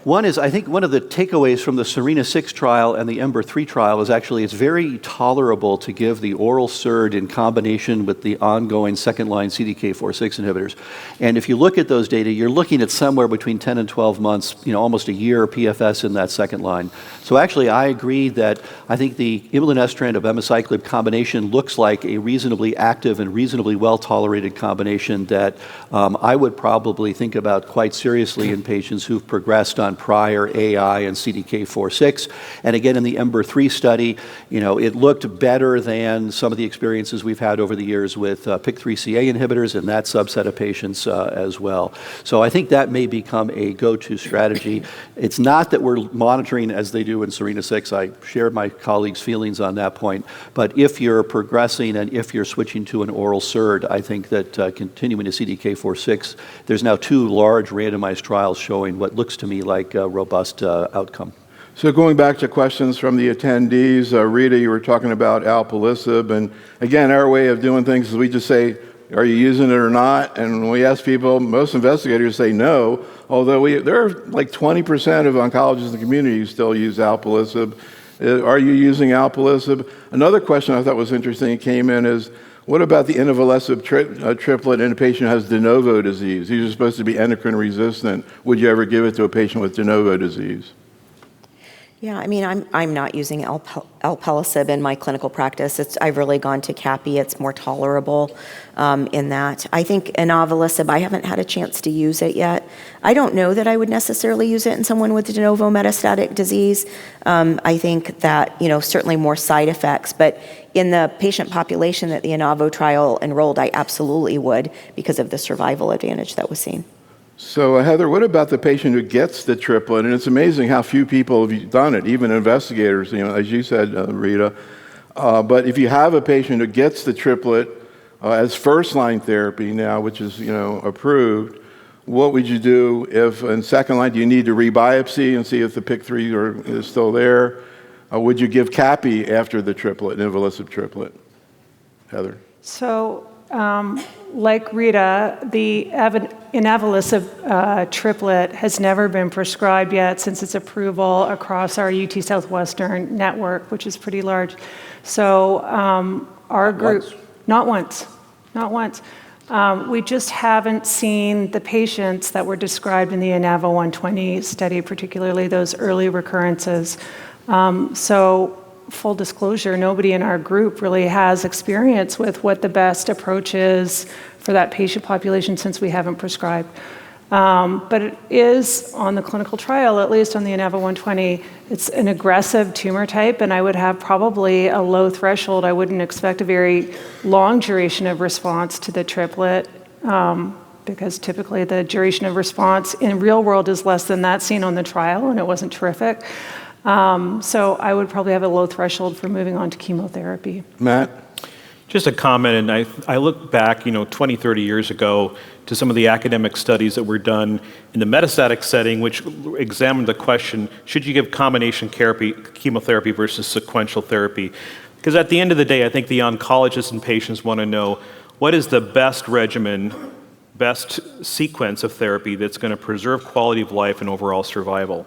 One is, I think one of the takeaways from the SERENA-6 trial and the EMBER-3 trial is actually it's very tolerable to give the oral SERD in combination with the ongoing second-line CDK4/6 inhibitors. And if you look at those data, you're looking at somewhere between 10 and 12 months, almost a year PFS in that second line. So actually, I agree that I think the imlunestrant of abemaciclib combination looks like a reasonably active and reasonably well-tolerated combination that I would probably think about quite seriously in patients who've progressed on prior AI and CDK4/6. And again, in the EMBER-3 study, it looked better than some of the experiences we've had over the years with PIK3CA inhibitors in that subset of patients as well. So I think that may become a go-to strategy. It's not that we're monitoring as they do in SERENA-6. I shared my colleagues' feelings on that point. But if you're progressing and if you're switching to an oral SERD, I think that continuing to CDK4/6, there's now 2 large randomized trials showing what looks to me like a robust outcome. So going back to questions from the attendees, Rita, you were talking about alpelisib, and again, our way of doing things is we just say, are you using it or not? And when we ask people, most investigators say no, although there are like 20% of oncologists in the community who still use alpelisib. Are you using alpelisib? Another question I thought was interesting came in is, what about the inavolisib triplet in a patient who has de novo disease? These are supposed to be endocrine resistant. Would you ever give it to a patient with de novo disease? Yeah, I mean, I'm not using alpelisib in my clinical practice. I've really gone to capi. It's more tolerable in that. I think inavolisib, I haven't had a chance to use it yet. I don't know that I would necessarily use it in someone with de novo metastatic disease. I think that, certainly more side effects, but in the patient population that the Inavo trial enrolled, I absolutely would because of the survival advantage that was seen. So, Heather, what about the patient who gets the triplet? And it's amazing how few people have done it, even investigators, as you said, Rita. But if you have a patient who gets the triplet as first-line therapy now, which is, approved, what would you do if in second line, do you need to rebiopsy and see if the PIK3 is still there? Would you give capi after the triplet, inavolisib triplet? Heather? So, like Rita, the inavolisib triplet has never been prescribed yet since its approval across our UT Southwestern network, which is pretty large. So our group, not once. We just haven't seen the patients that were described in the Inavo 120 study, particularly those early recurrences. So full disclosure, nobody in our group really has experience with what the best approach is for that patient population since we haven't prescribed. But it is on the clinical trial, at least on the Inavo 120, it's an aggressive tumor type, and I would have probably a low threshold. I wouldn't expect a very long duration of response to the triplet, because typically the duration of response in real world is less than that seen on the trial, and it wasn't terrific. So I would probably have a low threshold for moving on to chemotherapy. Matt? Just a comment, and I look back, 20, 30 years ago to some of the academic studies that were done in the metastatic setting, which examined the question, should you give combination chemotherapy versus sequential therapy? Because at the end of the day, I think the oncologists and patients want to know what is the best regimen, best sequence of therapy that's going to preserve quality of life and overall survival.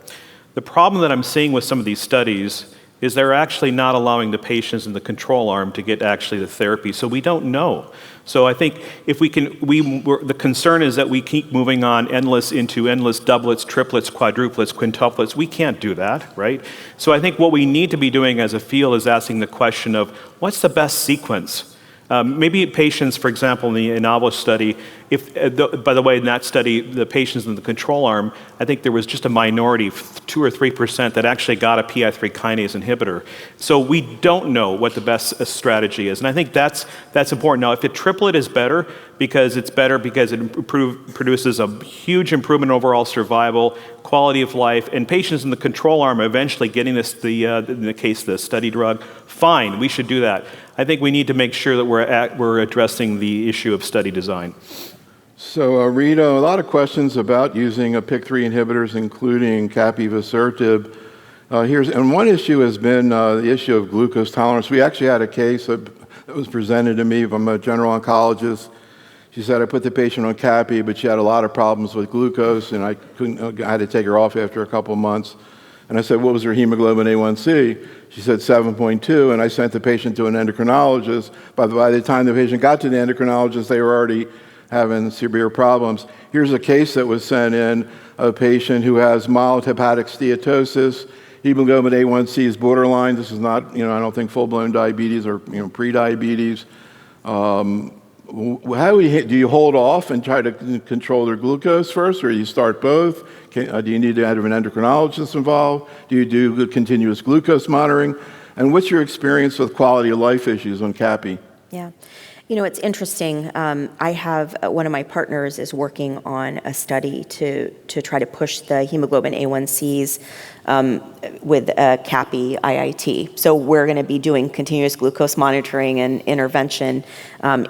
The problem that I'm seeing with some of these studies is they're actually not allowing the patients in the control arm to get actually the therapy, so we don't know. So I think if we can, the concern is that we keep moving on endless doublets, triplets, quadruplets, quintuplets. We can't do that, right? So I think what we need to be doing as a field is asking the question of what's the best sequence? Maybe patients, for example, in the Inavo study, by the way, in that study, the patients in the control arm, I think there was just a minority, 2 or 3%, that actually got a PI3 kinase inhibitor. So we don't know what the best strategy is, and I think that's important. Now, if a triplet is better because it produces a huge improvement in overall survival, quality of life, and patients in the control arm are eventually getting this, in the case, the study drug, fine, we should do that. I think we need to make sure that we're addressing the issue of study design. So, Rita, a lot of questions about using PIK3 inhibitors, including capivasertib. And one issue has been the issue of glucose tolerance. We actually had a case that was presented to me from a general oncologist. She said, I put the patient on Capi, but she had a lot of problems with glucose, and I had to take her off after a couple of months. And I said, what was her hemoglobin A1C? She said 7.2, and I sent the patient to an endocrinologist. By the time the patient got to the endocrinologist, they were already having severe problems. Here's a case that was sent in, a patient who has mild hepatic steatosis. Hemoglobin A1C is borderline. This is not, I don't think full-blown diabetes or, pre-diabetes. Do you hold off and try to control their glucose first, or do you start both? Do you need to have an endocrinologist involved? Do you do continuous glucose monitoring? And what's your experience with quality of life issues on Capi? Yeah. It's interesting. I have one of my partners is working on a study to try to push the hemoglobin A1Cs with Capi IIT. So we're going to be doing continuous glucose monitoring and intervention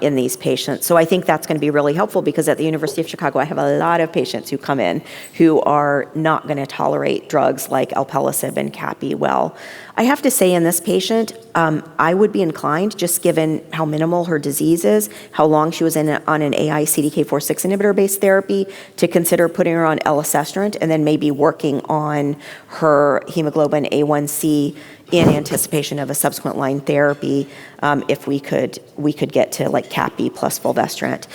in these patients. So I think that's going to be really helpful because at the University of Chicago, I have a lot of patients who come in who are not going to tolerate drugs like alpelisib and Capi well. I have to say in this patient, I would be inclined, just given how minimal her disease is, how long she was on an AI CDK4/6 inhibitor-based therapy, to consider putting her on elacestrant and then maybe working on her hemoglobin A1C in anticipation of a subsequent line therapy, if we could get to like Capi plus fulvestrant.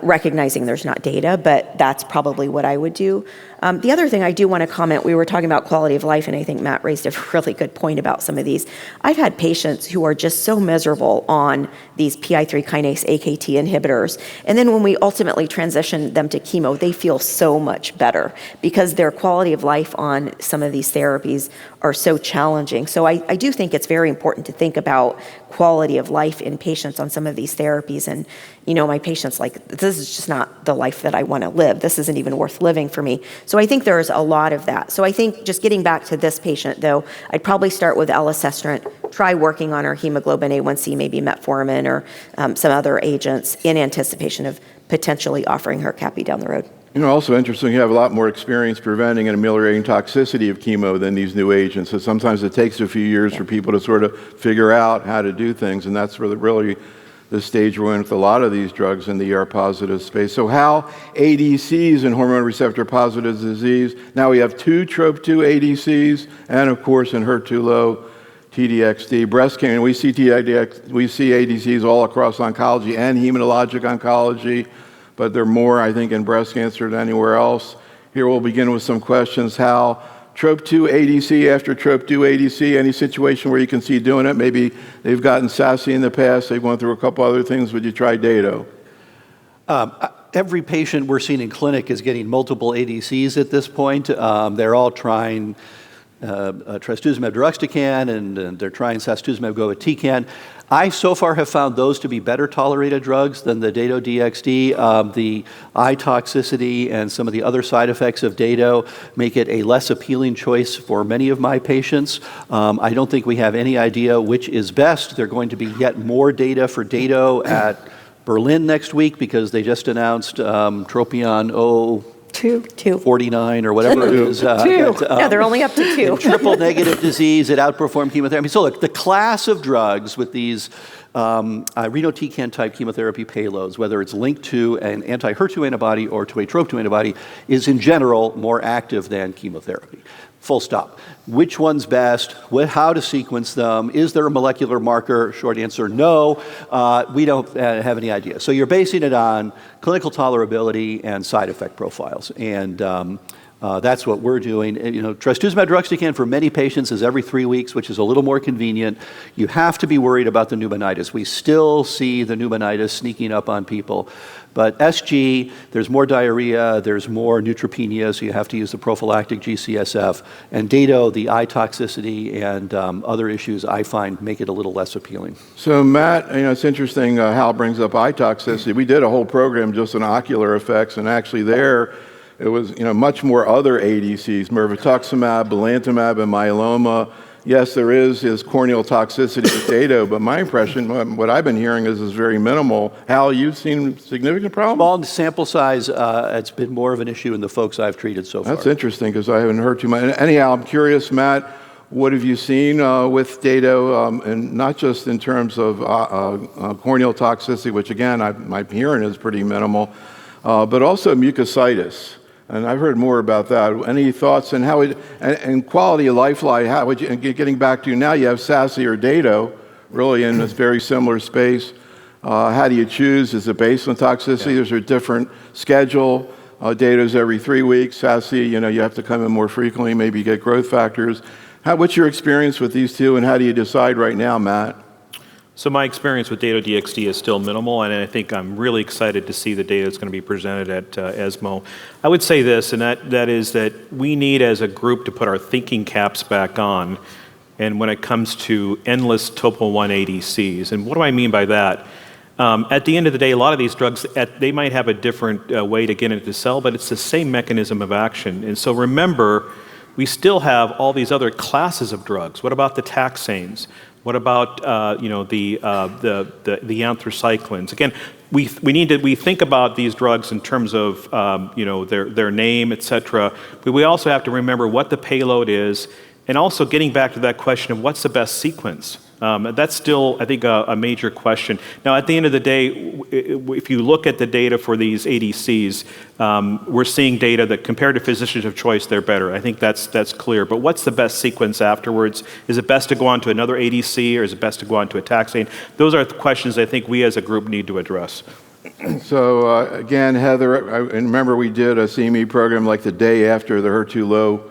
Recognizing there's not data, but that's probably what I would do. The other thing I do want to comment, we were talking about quality of life, and I think Matt raised a really good point about some of these. I've had patients who are just so miserable on these PI3 kinase AKT inhibitors, and then when we ultimately transition them to chemo, they feel so much better because their quality of life on some of these therapies are so challenging. So I do think it's very important to think about quality of life in patients on some of these therapies. And, my patients like, this is just not the life that I want to live. This isn't even worth living for me. So I think there's a lot of that. So I think just getting back to this patient, though, I'd probably start with elacestrant, try working on her hemoglobin A1C, maybe metformin or some other agents in anticipation of potentially offering her Capi down the road. Also interesting, you have a lot more experience preventing and ameliorating toxicity of chemo than these new agents. So sometimes it takes a few years for people to sort of figure out how to do things, and that's really the stage we're in with a lot of these drugs in the ER-positive space. So how ADCs in hormone receptor-positive disease, now we have 2 TROP2 ADCs, and of course in HER2-low TDXD, breast cancer. We see ADCs all across oncology and hematologic oncology, but they're more, I think, in breast cancer than anywhere else. Here we'll begin with some questions. How TROP2 ADC after TROP2 ADC, any situation where you can see doing it? Maybe they've gotten sassy in the past, they've gone through a couple other things. Would you try Dato? Every patient we're seeing in clinic is getting multiple ADCs at this point. They're all trying trastuzumab deruxtecan, and they're trying sacituzumab govitecan. I so far have found those to be better tolerated drugs than the Dato DXD. The eye toxicity and some of the other side effects of Dato make it a less appealing choice for many of my patients. I don't think we have any idea which is best. They're going to be yet more data for Dato at Berlin next week because they just announced Tropion 49 or whatever it is. Yeah, they're only up to 2. Triple negative disease, it outperformed chemotherapy. So look, the class of drugs with these irinotecan type chemotherapy payloads, whether it's linked to an anti-HER2 antibody or to a TROP2 antibody, is in general more active than chemotherapy. Full stop. Which one's best? How to sequence them? Is there a molecular marker? Short answer, no. We don't have any idea. So you're basing it on clinical tolerability and side effect profiles. And that's what we're doing. Trastuzumab deruxtecan for many patients is every 3 weeks, which is a little more convenient. You have to be worried about the pneumonitis. We still see the pneumonitis sneaking up on people. But SG, there's more diarrhea, there's more neutropenia, so you have to use the prophylactic GCSF. And Dato, the eye toxicity and other issues I find make it a little less appealing. So Matt, it's interesting Hal brings up eye toxicity. We did a whole program just on ocular effects, and actually there, it was much more other ADCs, mirvetuximab, belantamab, and myeloma. Yes, there is corneal toxicity with Dato, but my impression, what I've been hearing is very minimal. Hal, you've seen significant problems? Small sample size, it's been more of an issue in the folks I've treated so far. That's interesting because I haven't heard too much. Anyhow, I'm curious, Matt, What have you seen with Dato, and not just in terms of corneal toxicity, which again, my hearing is pretty minimal, but also mucositis? And I've heard more about that. Any thoughts on how it, and quality of life, how would you, and getting back to now you have SASI or Dato, really in this very similar space. How do you choose? Is it based on toxicity? There's a different schedule. Dato's every 3 weeks. SASI, you have to come in more frequently, maybe get growth factors. What's your experience with these two, and how do you decide right now, Matt? So my experience with Dato-DXd is still minimal, and I think I'm really excited to see the data that's going to be presented at ESMO. I would say this, and that is that we need as a group to put our thinking caps back on, and when it comes to endless Topo-1 ADCs. And what do I mean by that? At the end of the day, a lot of these drugs, they might have a different way to get into the cell, but it's the same mechanism of action. And so remember, we still have all these other classes of drugs. What about the taxanes? What about the anthracyclines? Again, we think about these drugs in terms of their name, et cetera, but we also have to remember what the payload is, and also getting back to that question of what's the best sequence. That's still, I think, a major question. Now, at the end of the day, if you look at the data for these ADCs, we're seeing data that compared to physicians of choice, they're better. I think that's clear. But what's the best sequence afterwards? Is it best to go on to another ADC, or is it best to go on to a taxane? Those are the questions I think we as a group need to address. So again, Heather, and remember we did a CME program like the day after the HER2-low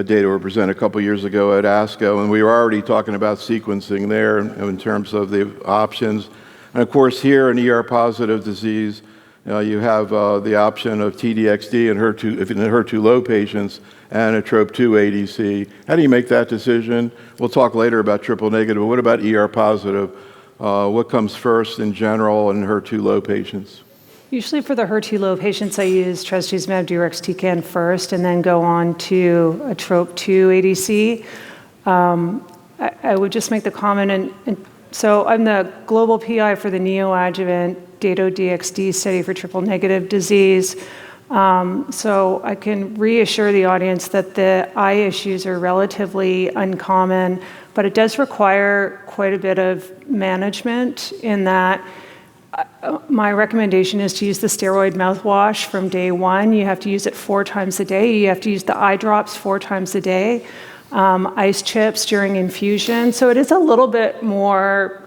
data were presented a couple years ago at ASCO, and we were already talking about sequencing there in terms of the options. And of course, here in ER-positive disease, you have the option of TDXD in HER2-low patients and a TROP2 ADC. How do you make that decision? We'll talk later about triple-negative, but what about ER-positive? What comes first in general in HER2-low patients? Usually for the HER2-low patients, I use trastuzumab deruxtecan first and then go on to a TROP2 ADC. I would just make the comment, and so I'm the global PI for the neoadjuvant Dato-DXd study for triple-negative disease. So I can reassure the audience that the eye issues are relatively uncommon, but it does require quite a bit of management in that my recommendation is to use the steroid mouthwash from day one. You have to use it 4 times a day. You have to use the eye drops 4 times a day. Ice chips during infusion. So it is a little bit more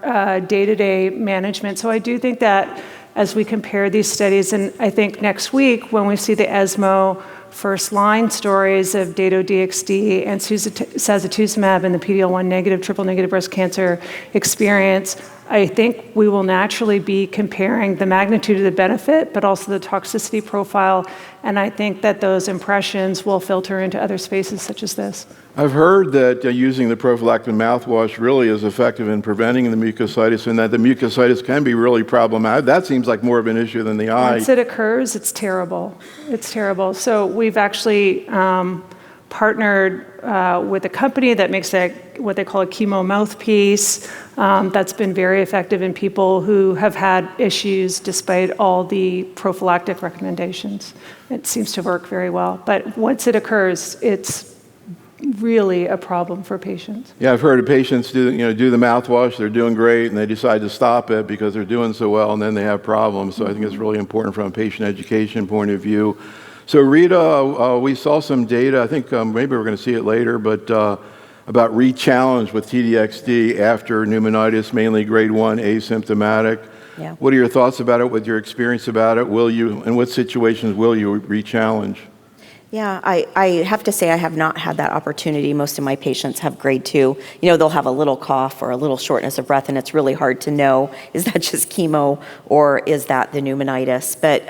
day-to-day management. So I do think that as we compare these studies, and I think next week when we see the ESMO first-line stories of Dato-DXd and sacituzumab in the PD-L1 negative, triple-negative breast cancer experience, I think we will naturally be comparing the magnitude of the benefit, but also the toxicity profile, and I think that those impressions will filter into other spaces such as this. I've heard that using the prophylactic mouthwash really is effective in preventing the mucositis, and that the mucositis can be really problematic. That seems like more of an issue than the eye. Once it occurs, it's terrible. It's terrible. So we've actually partnered with a company that makes what they call a chemo mouthpiece. That's been very effective in people who have had issues despite all the prophylactic recommendations. It seems to work very well. But once it occurs, it's really a problem for patients. Yeah, I've heard of patients do the mouthwash, they're doing great, and they decide to stop it because they're doing so well, and then they have problems. So I think it's really important from a patient education point of view. So Rita, we saw some data, I think maybe we're going to see it later, but about re-challenge with TDXD after pneumonitis, mainly grade 1 asymptomatic. Yeah. What are your thoughts about it, with your experience about it? In what situations will you re-challenge? Yeah, I have to say I have not had that opportunity. Most of my patients have grade 2. They'll have a little cough or a little shortness of breath, and it's really hard to know, is that just chemo or is that the pneumonitis? But,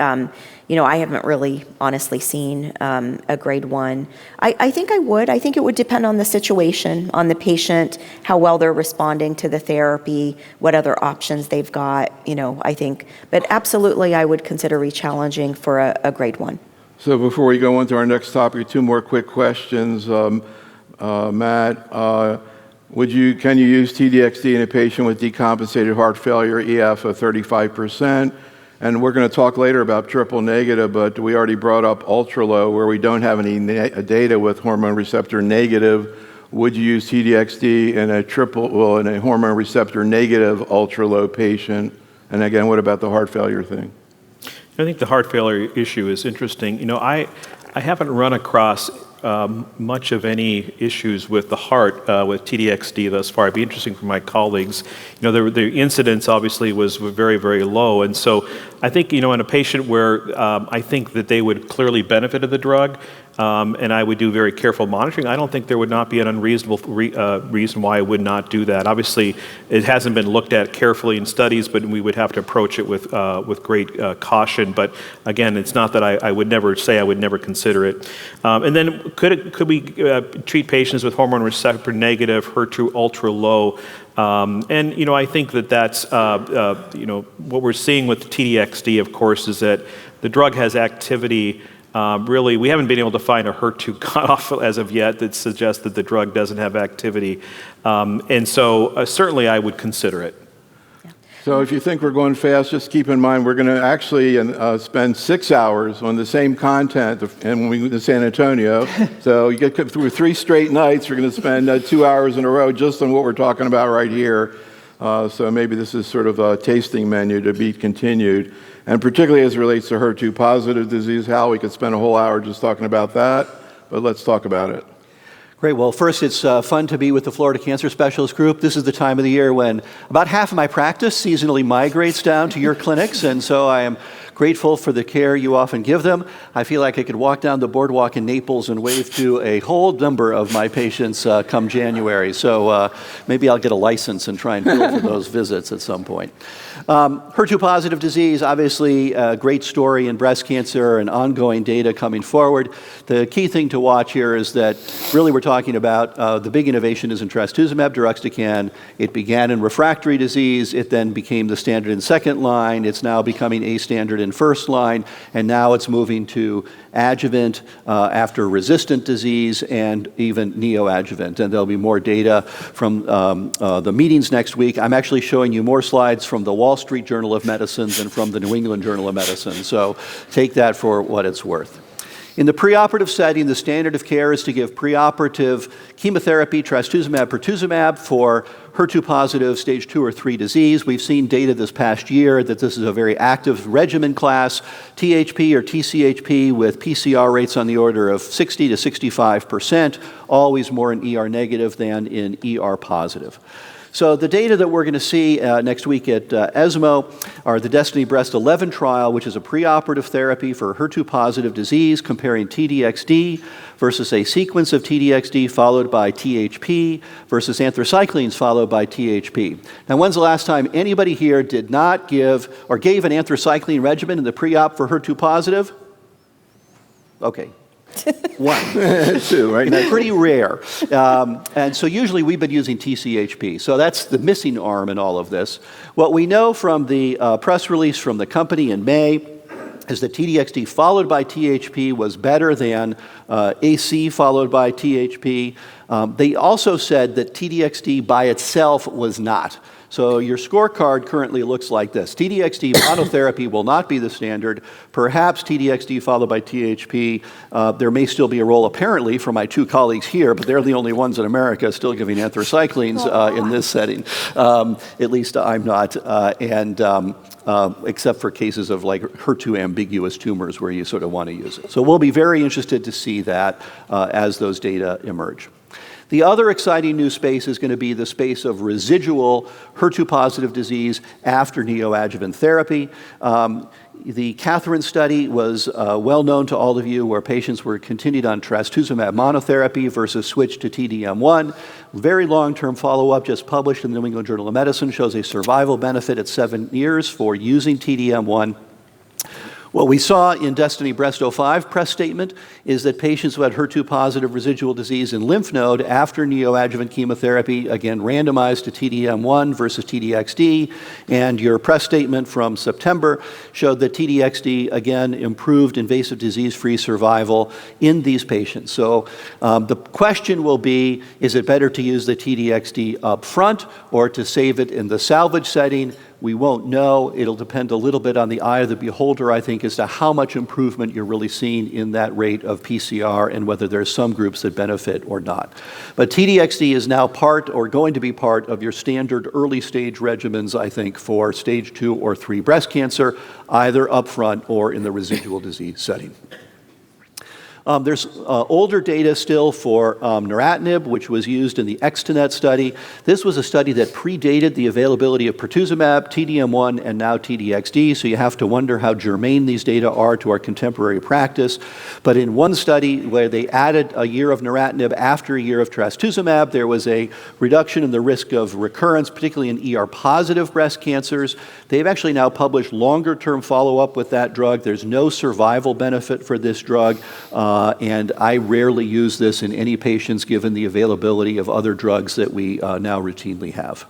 I haven't really honestly seen a grade 1. I think I would. I think it would depend on the situation, on the patient, how well they're responding to the therapy, what other options they've got, I think. But absolutely, I would consider re-challenging for a grade 1. So before we go on to our next topic, 2 more quick questions. Matt, can you use TDXD in a patient with decompensated heart failure, EF of 35%? And we're going to talk later about triple negative, but we already brought up ultra low, where we don't have any data with hormone receptor negative. would you use TDXD in in a hormone receptor negative ultra low patient? And again, what about the heart failure thing? I think the heart failure issue is interesting. You know, I haven't run across much of any issues with the heart with TDXD thus far. It'd be interesting for my colleagues. You know, the incidence obviously was very, very low. And so I think, you know, in a patient where I think that they would clearly benefit of the drug, and I would do very careful monitoring, I don't think there would not be an unreasonable reason why I would not do that. Obviously, it hasn't been looked at carefully in studies, but we would have to approach it with great caution. But again, it's not that I would never say I would never consider it. And then could we treat patients with hormone receptor negative, HER2 ultra low? And, you know, I think that's, you know, what we're seeing with TDXD, of course, is that the drug has activity. Really, we haven't been able to find a HER2 cutoff as of yet that suggests that the drug doesn't have activity. And so certainly I would consider it. So if you think we're going fast, just keep in mind we're going to actually spend 6 hours on the same content when we go to San Antonio. So you get through 3 straight nights, we're going to spend 2 hours in a row just on what we're talking about right here. So maybe this is sort of a tasting menu to be continued. And particularly as it relates to HER2 positive disease, Hal, we could spend a whole hour just talking about that, but let's talk about it. Great. Well, first, it's fun to be with the Florida Cancer Specialist Group. This is the time of the year when about half of my practice seasonally migrates down to your clinics, and so I am grateful for the care you often give them. I feel like I could walk down the boardwalk in Naples and wave to a whole number of my patients come January. So maybe I'll get a license and try and bill for those visits at some point. HER2 positive disease, obviously a great story in breast cancer and ongoing data coming forward. The key thing to watch here is that really we're talking about the big innovation is in trastuzumab deruxtecan. It began in refractory disease. It then became the standard in second line. It's now becoming a standard in first line, and now it's moving to adjuvant after resistant disease and even neoadjuvant. And there'll be more data from the meetings next week. I'm actually showing you more slides from the Wall Street Journal of Medicine than from the New England Journal of Medicine. So take that for what it's worth. In the preoperative setting, the standard of care is to give preoperative chemotherapy, trastuzumab, pertuzumab, for HER2-positive stage 2 or 3 disease. We've seen data this past year that this is a very active regimen class, THP or TCHP with PCR rates on the order of 60 to 65%, always more in ER negative than in ER positive. So the data that we're going to see next week at ESMO are the Destiny Breast 11 trial, which is a preoperative therapy for HER2-positive disease, comparing TDXD versus a sequence of TDXD followed by THP versus anthracyclines followed by THP. Now, when's the last time anybody here did not give or gave an anthracycline regimen in the pre-op for HER2-positive? Okay. One. 2, right? It's pretty rare. And so usually we've been using TCHP. So that's the missing arm in all of this. What we know from the press release from the company in May is that TDXD followed by THP was better than AC followed by THP. They also said that TDXD by itself was not. So your scorecard currently looks like this. TDXD monotherapy will not be the standard. Perhaps TDXD followed by THP. There may still be a role, apparently, for my 2 colleagues here, but they're the only ones in America still giving anthracyclines in this setting. At least I'm not. Except for cases of like HER2 ambiguous tumors where you sort of want to use it. So we'll be very interested to see that as those data emerge. The other exciting new space is going to be the space of residual HER2-positive disease after neoadjuvant therapy. The Catherine study was well known to all of you, where patients were continued on trastuzumab monotherapy versus switch to TDM1. Very long-term follow-up just published in the New England Journal of Medicine shows a survival benefit at 7 years for using TDM1. What we saw in Destiny Breast 05 press statement is that patients who had HER2-positive residual disease in lymph node after neoadjuvant chemotherapy, again, randomized to TDM1 versus TDXD, and your press statement from September showed that TDXD, again, improved invasive disease-free survival in these patients. So the question will be, is it better to use the TDXD up front or to save it in the salvage setting? We won't know. It'll depend a little bit on the eye of the beholder, I think, as to how much improvement you're really seeing in that rate of PCR and whether there's some groups that benefit or not. But TDXD is now part or going to be part of your standard early stage regimens, I think, for stage 2 or 3 breast cancer, either upfront or in the residual disease setting. There's older data still for neratinib, which was used in the Extenet study. This was a study that predated the availability of pertuzumab, TDM1, and now TDXD, so you have to wonder how germane these data are to our contemporary practice. But in one study where they added a year of neratinib after a year of trastuzumab, there was a reduction in the risk of recurrence, particularly in ER-positive breast cancers. They've actually now published longer-term follow-up with that drug. There's no survival benefit for this drug. And I rarely use this in any patients given the availability of other drugs that we now routinely have.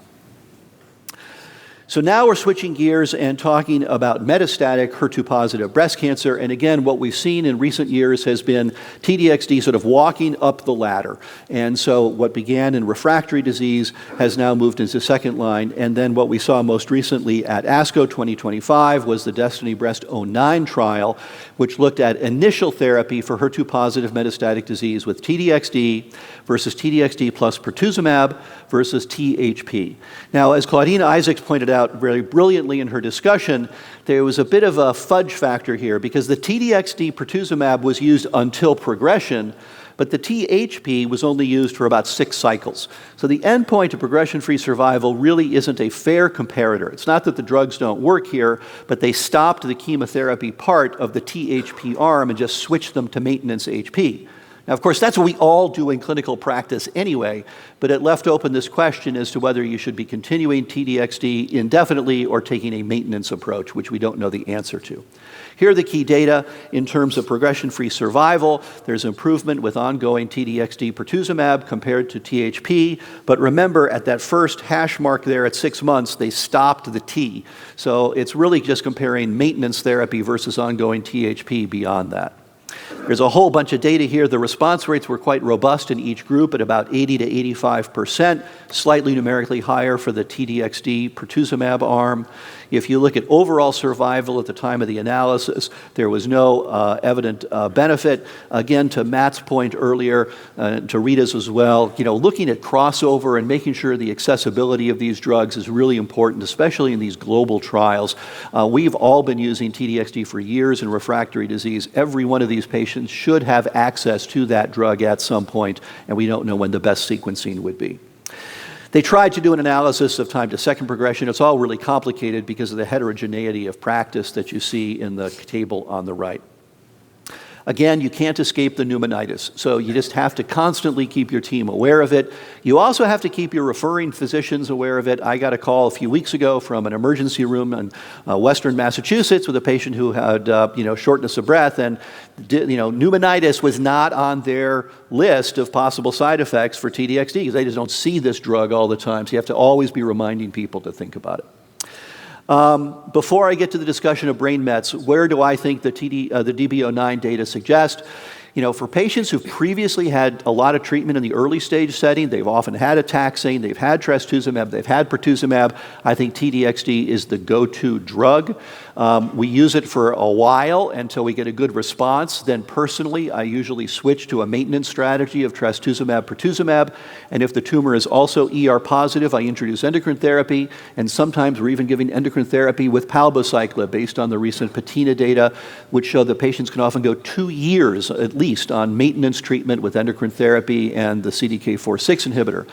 So now we're switching gears and talking about metastatic HER2-positive breast cancer. And again, what we've seen in recent years has been TDXD sort of walking up the ladder. And so what began in refractory disease has now moved into second line. And then what we saw most recently at ASCO 2025 was the Destiny Breast 09 trial, which looked at initial therapy for HER2-positive metastatic disease with TDXD versus TDXD plus pertuzumab versus THP. Now, as Claudine Isaacs pointed out very brilliantly in her discussion, there was a bit of a fudge factor here because the TDXD pertuzumab was used until progression, but the THP was only used for about 6 cycles. So the endpoint of progression-free survival really isn't a fair comparator. It's not that the drugs don't work here, but they stopped the chemotherapy part of the THP arm and just switched them to maintenance HP. Now, of course, that's what we all do in clinical practice anyway, but it left open this question as to whether you should be continuing TDXD indefinitely or taking a maintenance approach, which we don't know the answer to. Here are the key data in terms of progression-free survival. There's improvement with ongoing TDXD pertuzumab compared to THP, but remember at that first hash mark there at 6 months, they stopped the T. So it's really just comparing maintenance therapy versus ongoing THP beyond that. There's a whole bunch of data here. The response rates were quite robust in each group at about 80 to 85%, slightly numerically higher for the TDXD pertuzumab arm. If you look at overall survival at the time of the analysis, there was no evident benefit. Again, to Matt's point earlier, to Rita's as well, looking at crossover and making sure the accessibility of these drugs is really important, especially in these global trials. We've all been using TDXD for years in refractory disease. Every one of these patients should have access to that drug at some point, and we don't know when the best sequencing would be. They tried to do an analysis of time to second progression. It's all really complicated because of the heterogeneity of practice that you see in the table on the right. Again, you can't escape the pneumonitis, so you just have to constantly keep your team aware of it. You also have to keep your referring physicians aware of it. I got a call a few weeks ago from an emergency room in Western Massachusetts with a patient who had, shortness of breath, and pneumonitis was not on their list of possible side effects for TDXD because they just don't see this drug all the time. So you have to always be reminding people to think about it. Before I get to the discussion of brain mets, where do I think the DB09 data suggest? For patients who've previously had a lot of treatment in the early stage setting, they've often had a taxane, they've had trastuzumab, they've had pertuzumab, I think TDXD is the go-to drug. We use it for a while until we get a good response. Then personally, I usually switch to a maintenance strategy of trastuzumab, pertuzumab, and if the tumor is also ER positive, I introduce endocrine therapy, and sometimes we're even giving endocrine therapy with palbociclib based on the recent patina data, which show that patients can often go 2 years at least on maintenance treatment with endocrine therapy and the CDK4/6 inhibitor.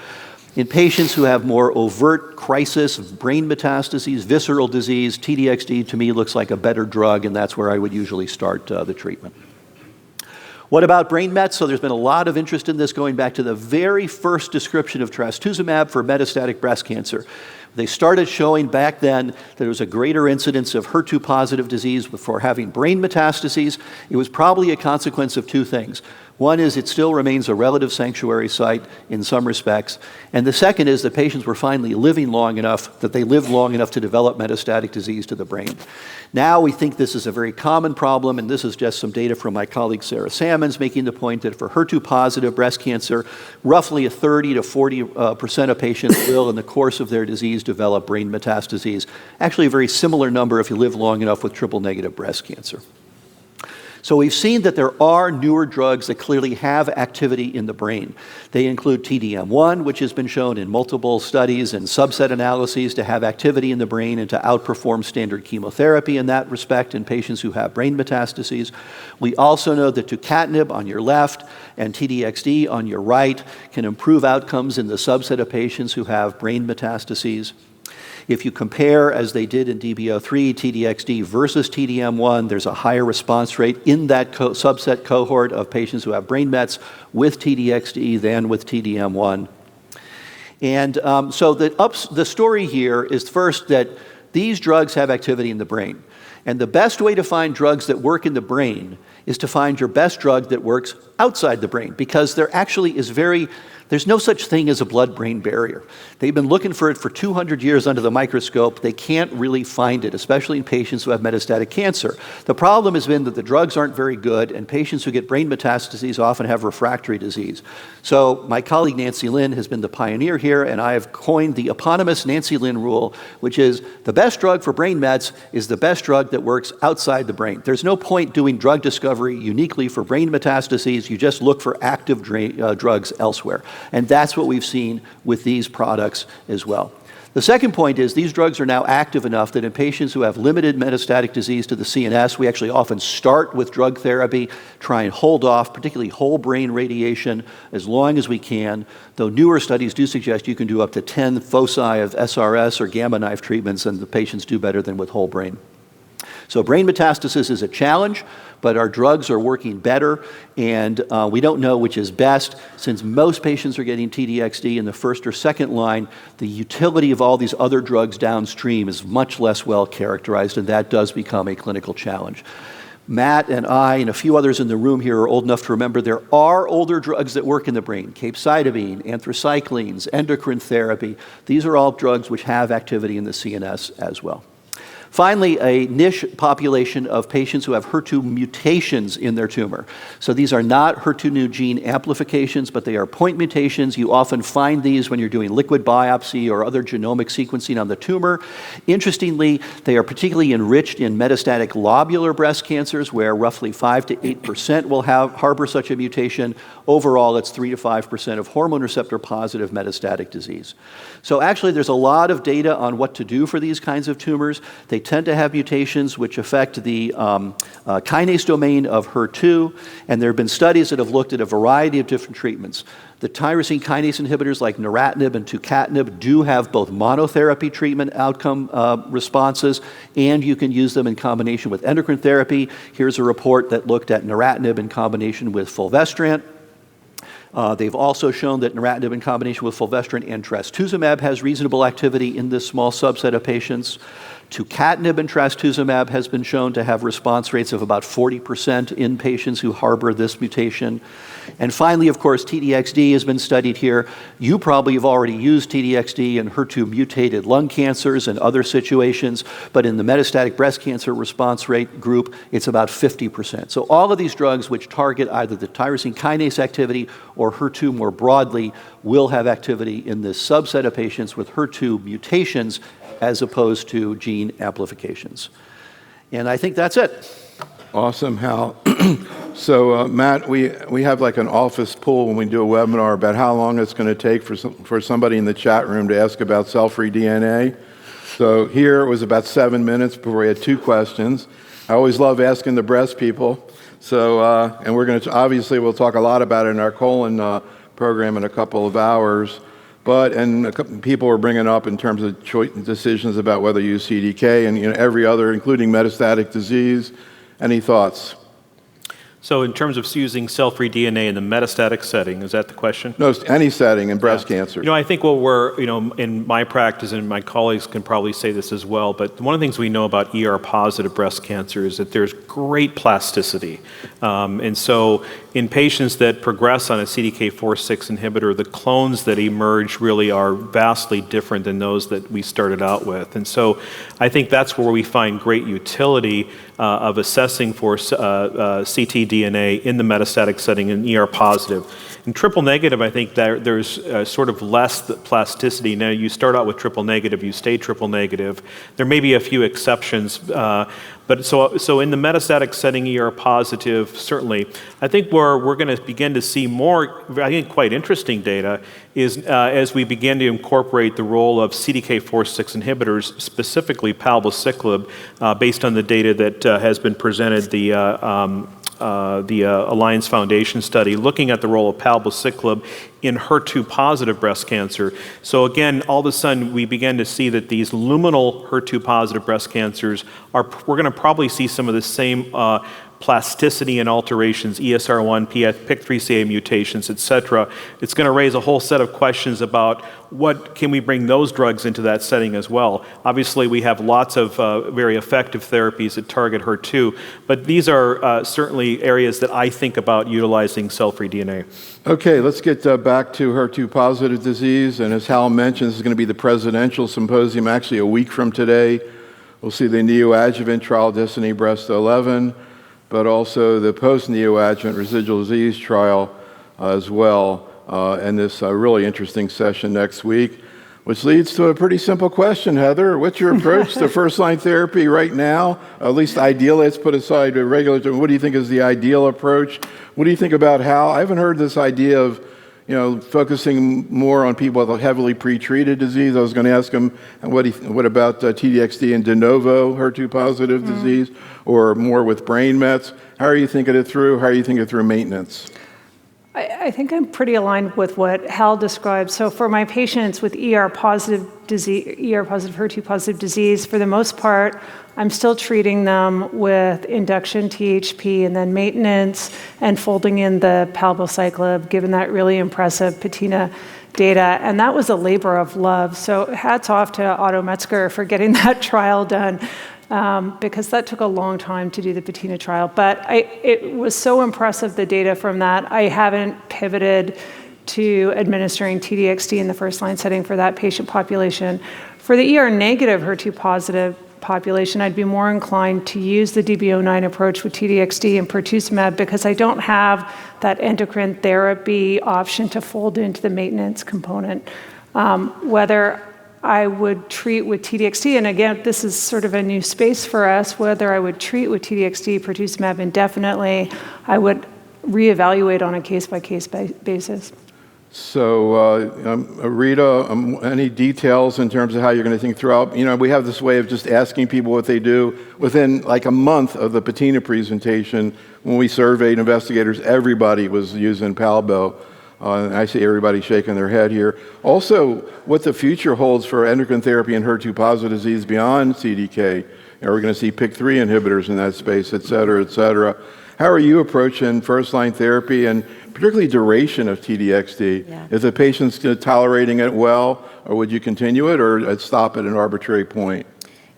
In patients who have more overt crisis, brain metastases, visceral disease, TDXD to me looks like a better drug, and that's where I would usually start the treatment. What about brain mets? So there's been a lot of interest in this going back to the very first description of trastuzumab for metastatic breast cancer. They started showing back then that there was a greater incidence of HER2-positive disease before having brain metastases. It was probably a consequence of 2 things. One is it still remains a relative sanctuary site in some respects. And the second is that patients were finally living long enough that they lived long enough to develop metastatic disease to the brain. Now we think this is a very common problem, and this is just some data from my colleague Sarah Sammons making the point that for HER2-positive breast cancer, roughly 30 to 40% of patients will, in the course of their disease, develop brain metastases. Actually, a very similar number if you live long enough with triple-negative breast cancer. So we've seen that there are newer drugs that clearly have activity in the brain. They include TDM1, which has been shown in multiple studies and subset analyses to have activity in the brain and to outperform standard chemotherapy in that respect in patients who have brain metastases. We also know that tucatinib on your left and TDXD on your right can improve outcomes in the subset of patients who have brain metastases. If you compare, as they did in DB03, TDXD versus TDM1, there's a higher response rate in that subset cohort of patients who have brain mets with TDXD than with TDM1. And so the story here is first that these drugs have activity in the brain. And the best way to find drugs that work in the brain is to find your best drug that works outside the brain, because there actually is there's no such thing as a blood-brain barrier. They've been looking for it for 200 years under the microscope. They can't really find it, especially in patients who have metastatic cancer. The problem has been that the drugs aren't very good, and patients who get brain metastases often have refractory disease. So my colleague Nancy Lin has been the pioneer here, and I have coined the eponymous Nancy Lin rule, which is the best drug for brain mets is the best drug that works outside the brain. There's no point doing drug discovery uniquely for brain metastases. You just look for active drugs elsewhere. And that's what we've seen with these products as well. The second point is these drugs are now active enough that in patients who have limited metastatic disease to the CNS, we actually often start with drug therapy, try and hold off, particularly whole brain radiation, as long as we can, though newer studies do suggest you can do up to 10 foci of SRS or gamma knife treatments, and the patients do better than with whole brain. So brain metastasis is a challenge, but our drugs are working better, and we don't know which is best. Since most patients are getting TDXD in the first or second line, the utility of all these other drugs downstream is much less well characterized, and that does become a clinical challenge. Matt and I and a few others in the room here are old enough to remember there are older drugs that work in the brain: capecitabine, anthracyclines, endocrine therapy. These are all drugs which have activity in the CNS as well. Finally, a niche population of patients who have HER2 mutations in their tumor. So these are not HER2 gene amplifications, but they are point mutations. You often find these when you're doing liquid biopsy or other genomic sequencing on the tumor. Interestingly, they are particularly enriched in metastatic lobular breast cancers, where roughly 5 to 8% will harbor such a mutation. Overall, it's 3 to 5% of hormone receptor positive metastatic disease. So actually, there's a lot of data on what to do for these kinds of tumors. They tend to have mutations which affect the kinase domain of HER2, and there have been studies that have looked at a variety of different treatments. The tyrosine kinase inhibitors like neratinib and tucatinib do have both monotherapy treatment outcome responses, and you can use them in combination with endocrine therapy. Here's a report that looked at neratinib in combination with fulvestrant. They've also shown that neratinib in combination with fulvestrant and trastuzumab has reasonable activity in this small subset of patients. Tucatinib and trastuzumab has been shown to have response rates of about 40% in patients who harbor this mutation. And finally, of course, TDXD has been studied here. You probably have already used TDXD in HER2 mutated lung cancers and other situations, but in the metastatic breast cancer response rate group, it's about 50%. So all of these drugs which target either the tyrosine kinase activity or HER2 more broadly will have activity in this subset of patients with HER2 mutations as opposed to gene amplifications. And I think that's it. Awesome, Hal. So, Matt, we have like an office pool when we do a webinar about how long it's going to take for somebody in the chat room to ask about cell-free DNA. So here it was about 7 minutes before we had 2 questions. I always love asking the breast people. So, and we're going to, obviously, we'll talk a lot about it in our colon program in a couple of hours. And a couple people were bringing up in terms of decisions about whether to use CDK and every other, including metastatic disease. Any thoughts? So in terms of using cell-free DNA in the metastatic setting, is that the question? No, any setting in breast cancer. I think what we're, in my practice, and my colleagues can probably say this as well, but one of the things we know about ER-positive breast cancer is that there's great plasticity. And so in patients that progress on a CDK4/6 inhibitor, the clones that emerge really are vastly different than those that we started out with. And so I think that's where we find great utility of assessing for ctDNA in the metastatic setting in ER-positive. In triple negative, I think that there's sort of less plasticity. Now, you start out with triple negative, you stay triple negative. There may be a few exceptions, but so in the metastatic setting, ER positive, certainly. I think where we're going to begin to see more, I think, quite interesting data is as we begin to incorporate the role of CDK4/6 inhibitors, specifically palbociclib, based on the data that has been presented, the Alliance Foundation study looking at the role of palbociclib in HER2-positive breast cancer. So again, all of a sudden, we begin to see that these luminal HER2-positive breast cancers we're going to probably see some of the same plasticity and alterations, ESR1, PIK3CA mutations, et cetera. It's going to raise a whole set of questions about what can we bring those drugs into that setting as well. Obviously, we have lots of very effective therapies that target HER2, but these are certainly areas that I think about utilizing cell-free DNA. Okay, let's get back to HER2-positive disease. And as Hal mentioned, this is going to be the presidential symposium, actually a week from today. We'll see the neoadjuvant trial, DESTINY-Breast11, but also the post-neoadjuvant residual disease trial as well, and this really interesting session next week, which leads to a pretty simple question, Heather. What's your approach to first-line therapy right now? At least ideal, let's put aside the regulatory. What do you think is the ideal approach? What do you think about how? I haven't heard this idea of focusing more on people with heavily pretreated disease. I was going to ask him, what about TDXD and de novo HER2-positive disease, or more with brain mets? How are you thinking it through? How are you thinking it through maintenance? I think I'm pretty aligned with what Hal described. So for my patients with ER-positive disease, ER-positive, HER2-positive disease, for the most part, I'm still treating them with induction THP and then maintenance and folding in the palbociclib, given that really impressive patina data. And that was a labor of love. So hats off to Otto Metzger for getting that trial done. Because that took a long time to do the patina trial. But it was so impressive, the data from that. I haven't pivoted to administering TDXD in the first-line setting for that patient population. For the ER-negative HER2-positive population, I'd be more inclined to use the DB09 approach with TDXD and pertuzumab because I don't have that endocrine therapy option to fold into the maintenance component. Whether I would treat with TDXD, and again, this is sort of a new space for us, whether I would treat with TDXD, pertuzumab indefinitely, I would reevaluate on a case-by-case basis. So, Rita, any details in terms of how you're going to think throughout? We have this way of just asking people what they do. Within like a month of the patina presentation, when we surveyed investigators, everybody was using Palbo. And I see everybody shaking their head here. Also, what the future holds for endocrine therapy and HER2-positive disease beyond CDK. Are we going to see PIK3 inhibitors in that space, et cetera, et cetera? How are you approaching first-line therapy and particularly duration of TDXD? Yeah. Is the patient tolerating it well, or would you continue it or stop at an arbitrary point?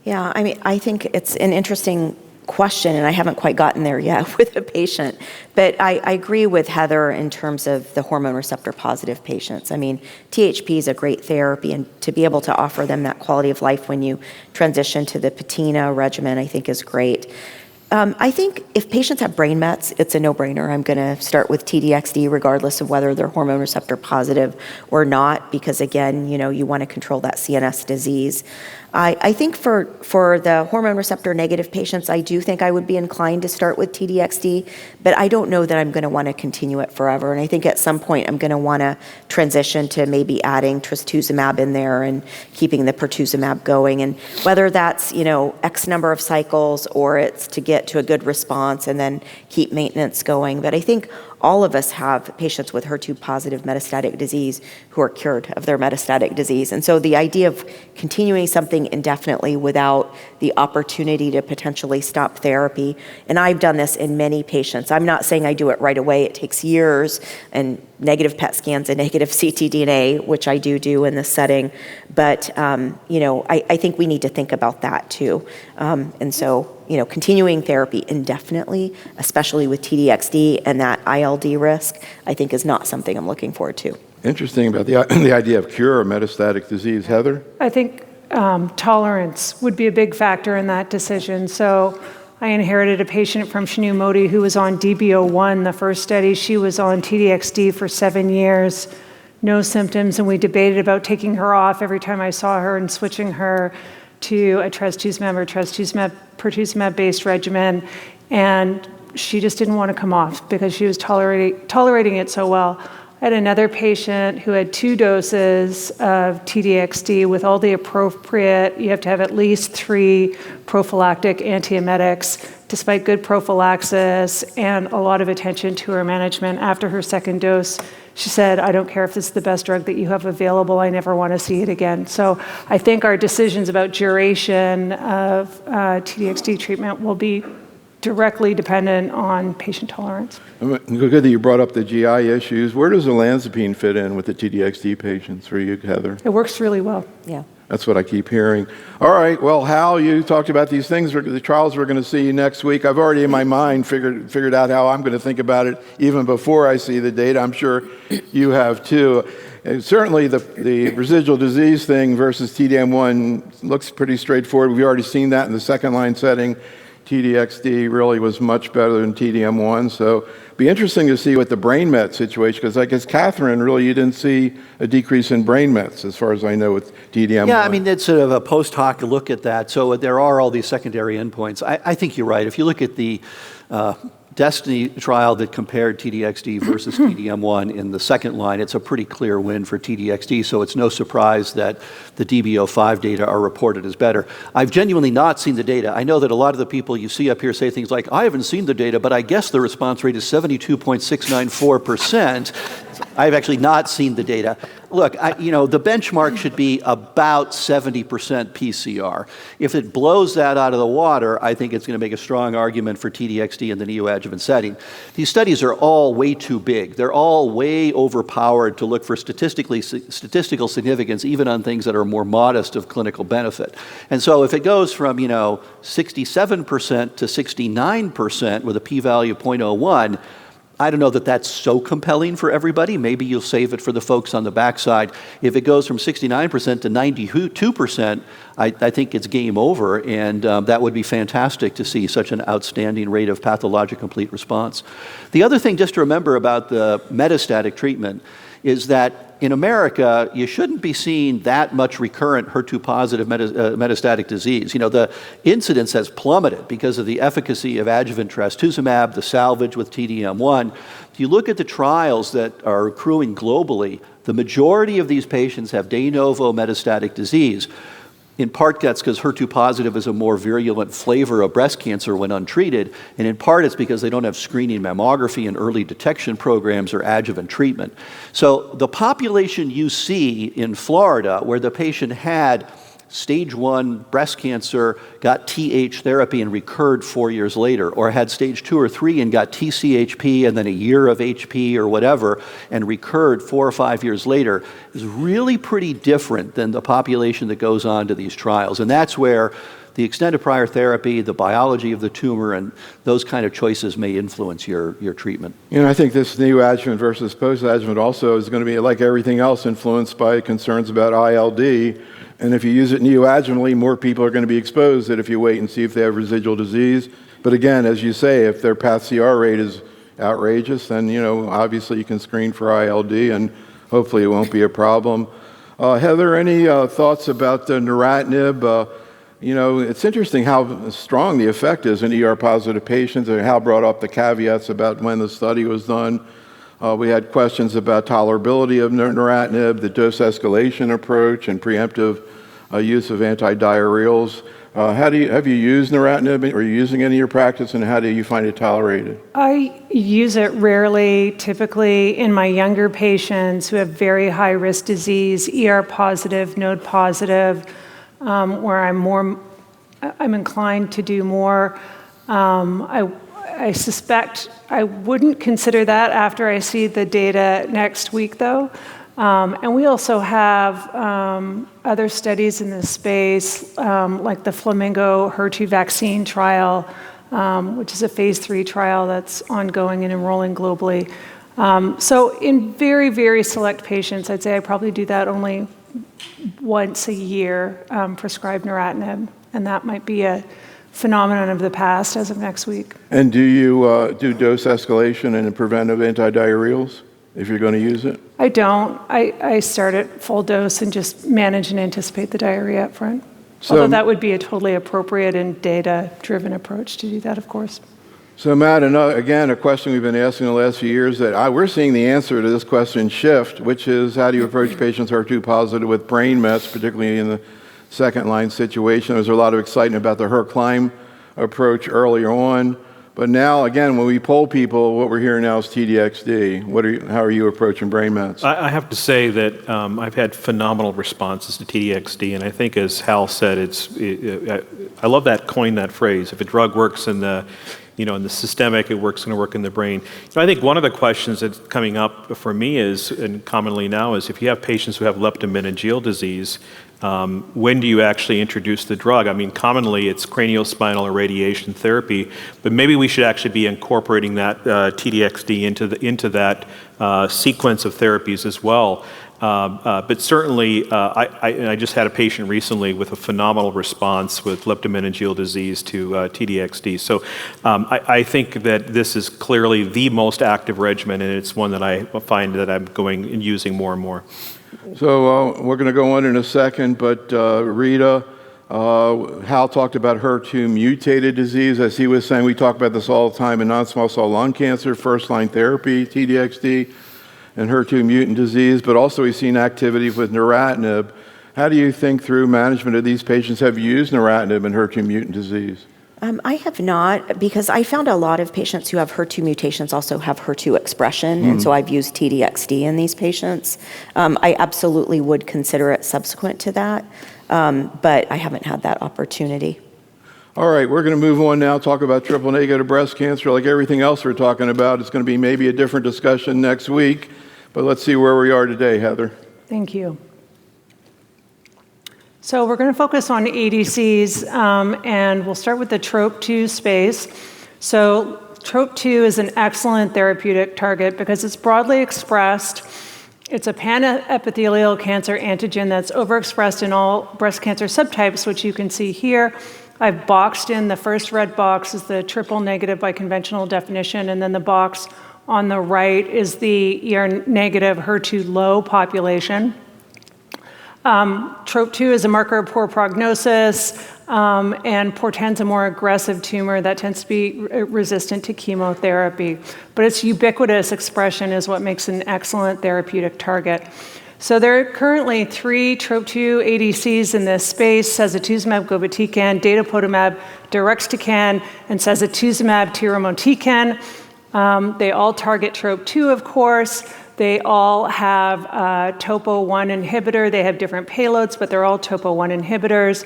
Yeah, I mean, I think it's an interesting question, and I haven't quite gotten there yet with the patient. But I agree with Heather in terms of the hormone receptor positive patients. I mean, THP is a great therapy, and to be able to offer them that quality of life when you transition to the patina regimen, I think is great. I think if patients have brain mets, it's a no-brainer. I'm going to start with TDXD regardless of whether they're hormone receptor positive or not, because again, you want to control that CNS disease. I think for the hormone receptor negative patients, I do think I would be inclined to start with TDXD, but I don't know that I'm going to want to continue it forever. And I think at some point I'm going to want to transition to maybe adding trastuzumab in there and keeping the pertuzumab going. And whether that's, X number of cycles or it's to get to a good response and then keep maintenance going. But I think all of us have patients with HER2-positive metastatic disease who are cured of their metastatic disease. And so the idea of continuing something indefinitely without the opportunity to potentially stop therapy, and I've done this in many patients. I'm not saying I do it right away. It takes years and negative PET scans and negative ctDNA, which I do in this setting. But, I think we need to think about that too. And so, continuing therapy indefinitely, especially with TDXD and that ILD risk, I think is not something I'm looking forward to. Interesting about the idea of cure of metastatic disease. Heather? I think tolerance would be a big factor in that decision. So I inherited a patient from Shanu Modi who was on DB01, the first study. She was on TDXD for 7 years, no symptoms, and we debated about taking her off every time I saw her and switching her to a trastuzumab or pertuzumab-based regimen, and she just didn't want to come off because she was tolerating it so well. I had another patient who had 2 doses of TDXD with all the appropriate, you have to have at least 3 prophylactic antiemetics, despite good prophylaxis and a lot of attention to her management. After her second dose, she said, I don't care if this is the best drug that you have available, I never want to see it again. So I think our decisions about duration of TDXD treatment will be directly dependent on patient tolerance. Good that you brought up the GI issues. Where does olanzapine fit in with the TDXD patients for you, Heather? It works really well. Yeah. That's what I keep hearing. All right, well, Hal, you talked about these things, the trials we're going to see next week. I've already in my mind figured out how I'm going to think about it even before I see the data. I'm sure you have too. And certainly the residual disease thing versus TDM1 looks pretty straightforward. We've already seen that in the second-line setting. TDXD really was much better than TDM1, so it'd be interesting to see what the brain met situation, because I guess, Catherine, really you didn't see a decrease in brain mets, as far as I know, with TDM1. Yeah, I mean, it's sort of a post hoc look at that. So there are all these secondary endpoints. I think you're right. If you look at the Destiny trial that compared TDXD versus TDM1 in the second line, it's a pretty clear win for TDXD, so it's no surprise that the DB05 data are reported as better. I've genuinely not seen the data. I know that a lot of the people you see up here say things like, I haven't seen the data, but I guess the response rate is 72.694%. I've actually not seen the data. Look, the benchmark should be about 70% PCR. If it blows that out of the water, I think it's going to make a strong argument for TDXD in the neoadjuvant setting. These studies are all way too big. They're all way overpowered to look for statistical significance, even on things that are more modest of clinical benefit. And so if it goes from, 67% to 69% with a p-value of 0.01, I don't know that that's so compelling for everybody. Maybe you'll save it for the folks on the backside. If it goes from 69% to 92%, I think it's game over, and that would be fantastic to see such an outstanding rate of pathologic complete response. The other thing just to remember about the metastatic treatment is that in America, you shouldn't be seeing that much recurrent HER2-positive metastatic disease. The incidence has plummeted because of the efficacy of adjuvant trastuzumab, the salvage with TDM1. If you look at the trials that are accruing globally, the majority of these patients have de novo metastatic disease. In part, that's because HER2-positive is a more virulent flavor of breast cancer when untreated, and in part it's because they don't have screening mammography and early detection programs or adjuvant treatment. So the population you see in Florida, where the patient had stage 1 breast cancer, got TH therapy and recurred 4 years later, or had stage 2 or 3 and got TCHP and then a year of HP or whatever and recurred 4 or 5 years later, is really pretty different than the population that goes on to these trials. And that's where the extent of prior therapy, the biology of the tumor, and those kind of choices may influence your treatment. I think this neoadjuvant versus post-adjuvant also is going to be, like everything else, influenced by concerns about ILD. And if you use it neoadjuvantly, more people are going to be exposed than if you wait and see if they have residual disease. But again, as you say, if their path-CR rate is outrageous, then, obviously you can screen for ILD, and hopefully it won't be a problem. Heather, any thoughts about the neratinib? It's interesting how strong the effect is in ER-positive patients, and Hal brought up the caveats about when the study was done. We had questions about tolerability of neratinib, the dose escalation approach, and preemptive use of antidiarrheals. Have you used neratinib? Are you using any in your practice, and how do you find it tolerated? I use it rarely, typically in my younger patients who have very high-risk disease, ER-positive, node-positive, where I'm inclined to do more. I suspect I wouldn't consider that after I see the data next week, though. And we also have other studies in this space, like the Flamingo HER2 vaccine trial, which is a phase 3 trial that's ongoing and enrolling globally. So in very, very select patients, I'd say I probably do that only once a year, prescribe neratinib, and that might be a phenomenon of the past as of next week. And do you do dose escalation and preventive antidiarrheals if you're going to use it? I don't. I start at full dose and just manage and anticipate the diarrhea up front. Although that would be a totally appropriate and data-driven approach to do that, of course. So Matt, again, a question we've been asking the last few years that we're seeing the answer to this question shift, which is how do you approach patients HER2 positive with brain mets, particularly in the second-line situation. There's a lot of excitement about the HER-Climb approach earlier on. But now, again, when we poll people, what we're hearing now is TDXD. How are you approaching brain mets? I have to say that I've had phenomenal responses to TDXD, and I think, as Hal said, I love that phrase. If a drug works in the in the systemic, it works going to work in the brain. I think one of the questions that's coming up for me is, and commonly now, is if you have patients who have leptomeningeal disease, when do you actually introduce the drug? I mean, commonly it's craniospinal or radiation therapy, but maybe we should actually be incorporating that TDXD into that sequence of therapies as well. But certainly, I just had a patient recently with a phenomenal response with leptomeningeal disease to TDXD. So I think that this is clearly the most active regimen, and it's one that I find that I'm going and using more and more. So we're going to go on in a second, but Rita, Hal talked about HER2 mutated disease. As he was saying, we talk about this all the time in non-small cell lung cancer, first-line therapy, TDXD, and HER2 mutant disease, but also we've seen activity with neratinib. How do you think through management of these patients? Have you used neratinib in HER2 mutant disease? I have not, because I found a lot of patients who have HER2 mutations also have HER2 expression, and so I've used TDXD in these patients. I absolutely would consider it subsequent to that, but I haven't had that opportunity. All right, we're going to move on now, talk about triple-negative breast cancer. Like everything else we're talking about, it's going to be maybe a different discussion next week, but let's see where we are today, Heather. Thank you. So we're going to focus on ADCs, and we'll start with the TROP2 space. So TROP2 is an excellent therapeutic target because it's broadly expressed. It's a pan-epithelial cancer antigen that's overexpressed in all breast cancer subtypes, which you can see here. I've boxed in the first red box is the triple negative by conventional definition, and then the box on the right is the ER-negative HER2 low population. TROP2 is a marker of poor prognosis and portends a more aggressive tumor that tends to be resistant to chemotherapy. But its ubiquitous expression is what makes an excellent therapeutic target. So there are currently 3 TROP2 ADCs in this space: sacituzumab govitecan, datopotamab deruxtecan, and sacituzumab tirumotecan. They all target TROP2, of course. They all have topo-1 inhibitor. They have different payloads, but they're all topo-1 inhibitors.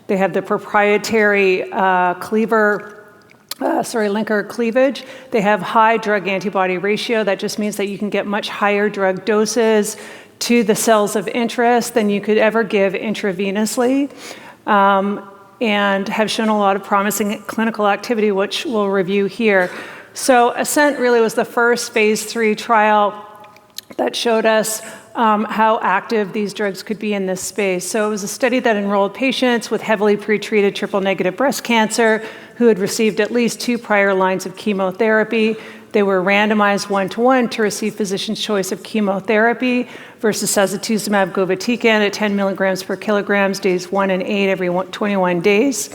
They have the proprietary linker cleavage. They have high drug-antibody ratio. That just means that you can get much higher drug doses to the cells of interest than you could ever give intravenously, and have shown a lot of promising clinical activity, which we'll review here. So ASCENT really was the first phase 3 trial that showed us how active these drugs could be in this space. So it was a study that enrolled patients with heavily pretreated triple-negative breast cancer who had received at least 2 prior lines of chemotherapy. They were randomized 1-to-1 to receive physician's choice of chemotherapy versus sacituzumab govitecan at 10 milligrams per kilogram, days 1 and 8 every 21 days.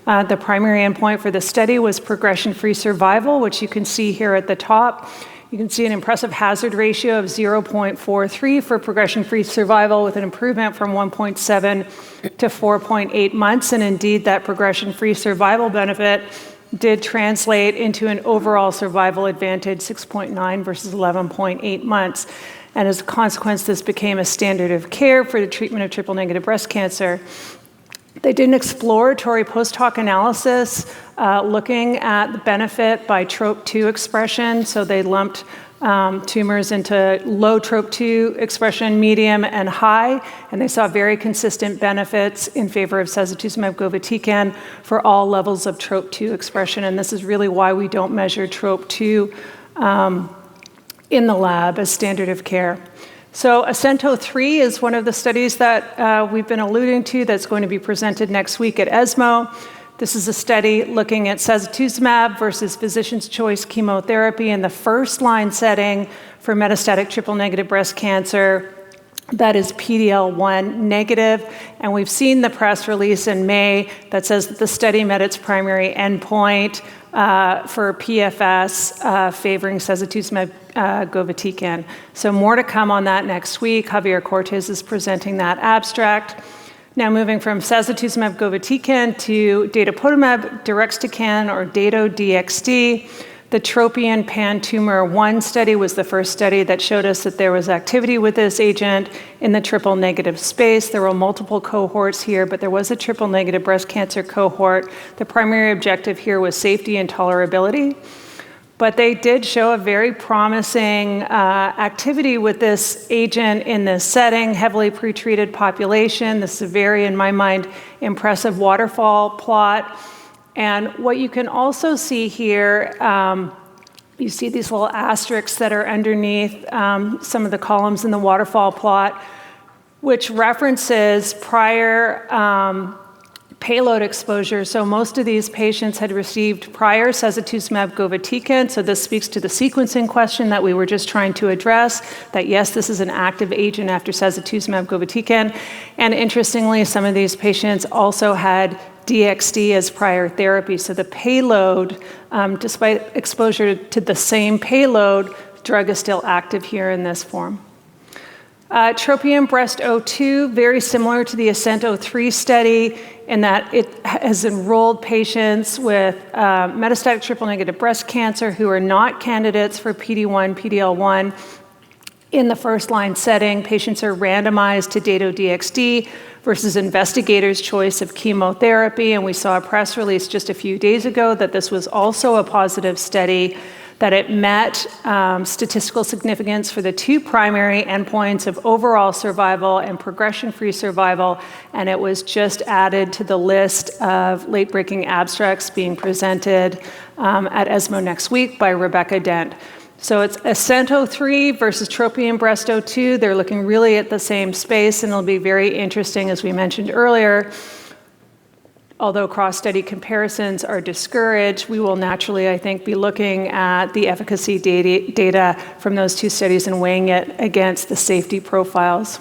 The primary endpoint for the study was progression-free survival, which you can see here at the top. You can see an impressive hazard ratio of 0.43 for progression-free survival, with an improvement from 1.7 to 4.8 months. And indeed, that progression-free survival benefit did translate into an overall survival advantage, 6.9 versus 11.8 months. And as a consequence, this became a standard of care for the treatment of triple-negative breast cancer. They did an exploratory post-hoc analysis looking at the benefit by TROP2 expression. So they lumped tumors into low TROP2 expression, medium, and high, and they saw very consistent benefits in favor of sacituzumab govitecan for all levels of TROP2 expression. And this is really why we don't measure TROP2 in the lab as standard of care. So ASCENT-03 is one of the studies that we've been alluding to that's going to be presented next week at ESMO. This is a study looking at sacituzumab versus physician's choice chemotherapy in the first-line setting for metastatic triple-negative breast cancer that is PD-L1 negative. And we've seen the press release in May that says that the study met its primary endpoint for PFS favoring sacituzumab govitecan. So more to come on that next week. Javier Cortez is presenting that abstract. Now moving from sacituzumab govitecan to datopotamab deruxtecan, or Dato-DXd. The Tropion pan-tumor-1 study was the first study that showed us that there was activity with this agent in the triple-negative space. There were multiple cohorts here, but there was a triple-negative breast cancer cohort. The primary objective here was safety and tolerability. But they did show a very promising activity with this agent in this setting, heavily pretreated population. This is a very, in my mind, impressive waterfall plot. And what you can also see here, you see these little asterisks that are underneath some of the columns in the waterfall plot, which references prior payload exposure. So most of these patients had received prior sacituzumab govitecan. So this speaks to the sequencing question that we were just trying to address, that yes, this is an active agent after sacituzumab govitecan. And interestingly, some of these patients also had DXd as prior therapy. So the payload, despite exposure to the same payload, drug is still active here in this form. TROPION-Breast02, very similar to the ASCENT-03 study in that it has enrolled patients with metastatic triple-negative breast cancer who are not candidates for PD-1, PD-L1. In the first-line setting, patients are randomized to Dato-DXd versus investigators' choice of chemotherapy, and we saw a press release just a few days ago that this was also a positive study, that it met statistical significance for the two primary endpoints of overall survival and progression-free survival, and it was just added to the list of late-breaking abstracts being presented at ESMO next week by Rebecca Dent. So it's ASCENT-03 versus TROPION-Breast02. They're looking really at the same space, and it'll be very interesting, as we mentioned earlier. Although cross-study comparisons are discouraged, we will naturally, I think, be looking at the efficacy data from those two studies and weighing it against the safety profiles.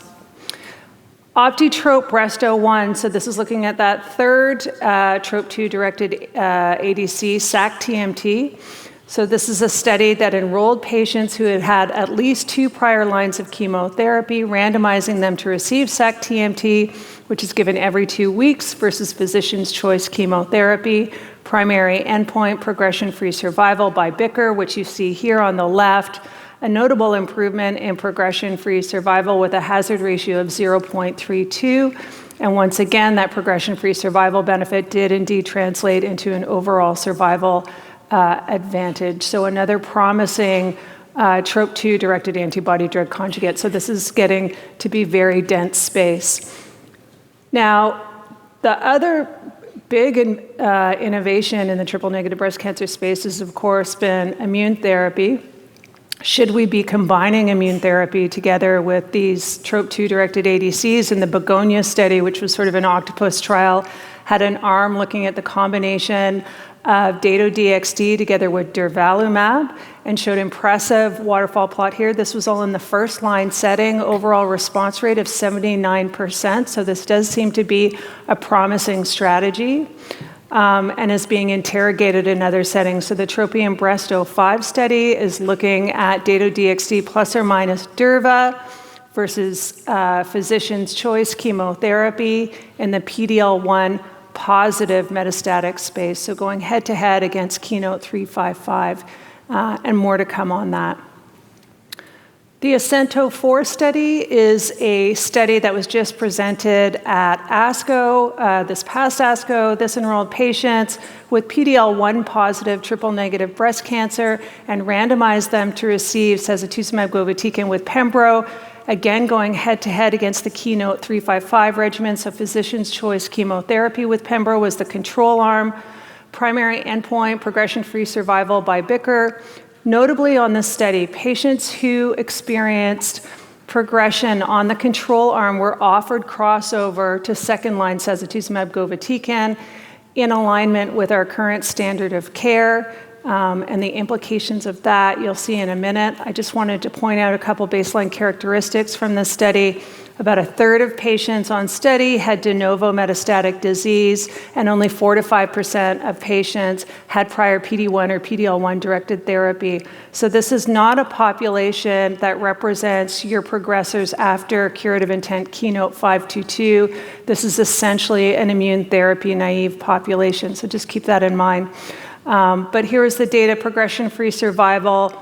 OptiTROP-Breast01, so this is looking at that third TROP2-directed ADC, sac-TMT. So this is a study that enrolled patients who had had at least 2 prior lines of chemotherapy, randomizing them to receive sac-TMT, which is given every 2 weeks, versus physician's choice chemotherapy. Primary endpoint, progression-free survival by BICR, which you see here on the left. A notable improvement in progression-free survival with a hazard ratio of 0.32. And once again, that progression-free survival benefit did indeed translate into an overall survival advantage. So another promising TROP2-directed antibody-drug conjugate. So this is getting to be very dense space. Now, the other big innovation in the triple-negative breast cancer space has, of course, been immune therapy. Should we be combining immune therapy together with these TROP2-directed ADCs? In the Begonia study, which was sort of an octopus trial, had an arm looking at the combination of Dato-DXd together with durvalumab and showed impressive waterfall plot here. This was all in the first-line setting, overall response rate of 79%. So this does seem to be a promising strategy and is being interrogated in other settings. So the TROPION-Breast05 study is looking at Dato-DXd plus or minus durva versus physician's choice chemotherapy in the PD-L1 positive metastatic space, so going head-to-head against Keynote 355, and more to come on that. The ASCENT-04 study is a study that was just presented at ASCO, this past ASCO. This enrolled patients with PD-L1 positive triple-negative breast cancer and randomized them to receive sacituzumab govitecan with pembro, again going head-to-head against the Keynote 355 regimen. So physician's choice chemotherapy with pembro was the control arm. Primary endpoint, progression-free survival by BICR. Notably on this study, patients who experienced progression on the control arm were offered crossover to second-line sacituzumab govitecan. in alignment with our current standard of care and the implications of that you'll see in a minute. I just wanted to point out a couple baseline characteristics from this study. About a third of patients on study had de novo metastatic disease, and only 4 to 5% of patients had prior PD-1 or PD-L1 directed therapy. So this is not a population that represents your progressors after curative intent Keynote 522. This is essentially an immune therapy naive population, so just keep that in mind. But here is the data: progression-free survival,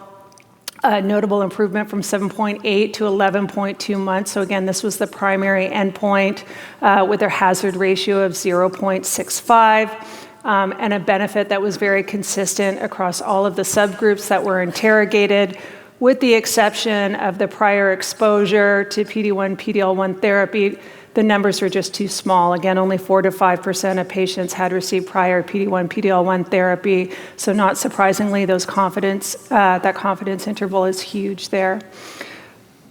notable improvement from 7.8 to 11.2 months. So again, this was the primary endpoint with a hazard ratio of 0.65 and a benefit that was very consistent across all of the subgroups that were interrogated, with the exception of the prior exposure to PD-1, PD-L1 therapy. The numbers were just too small. Again, only 4 to 5% of patients had received prior PD-1, PD-L1 therapy. So not surprisingly, that confidence interval is huge there.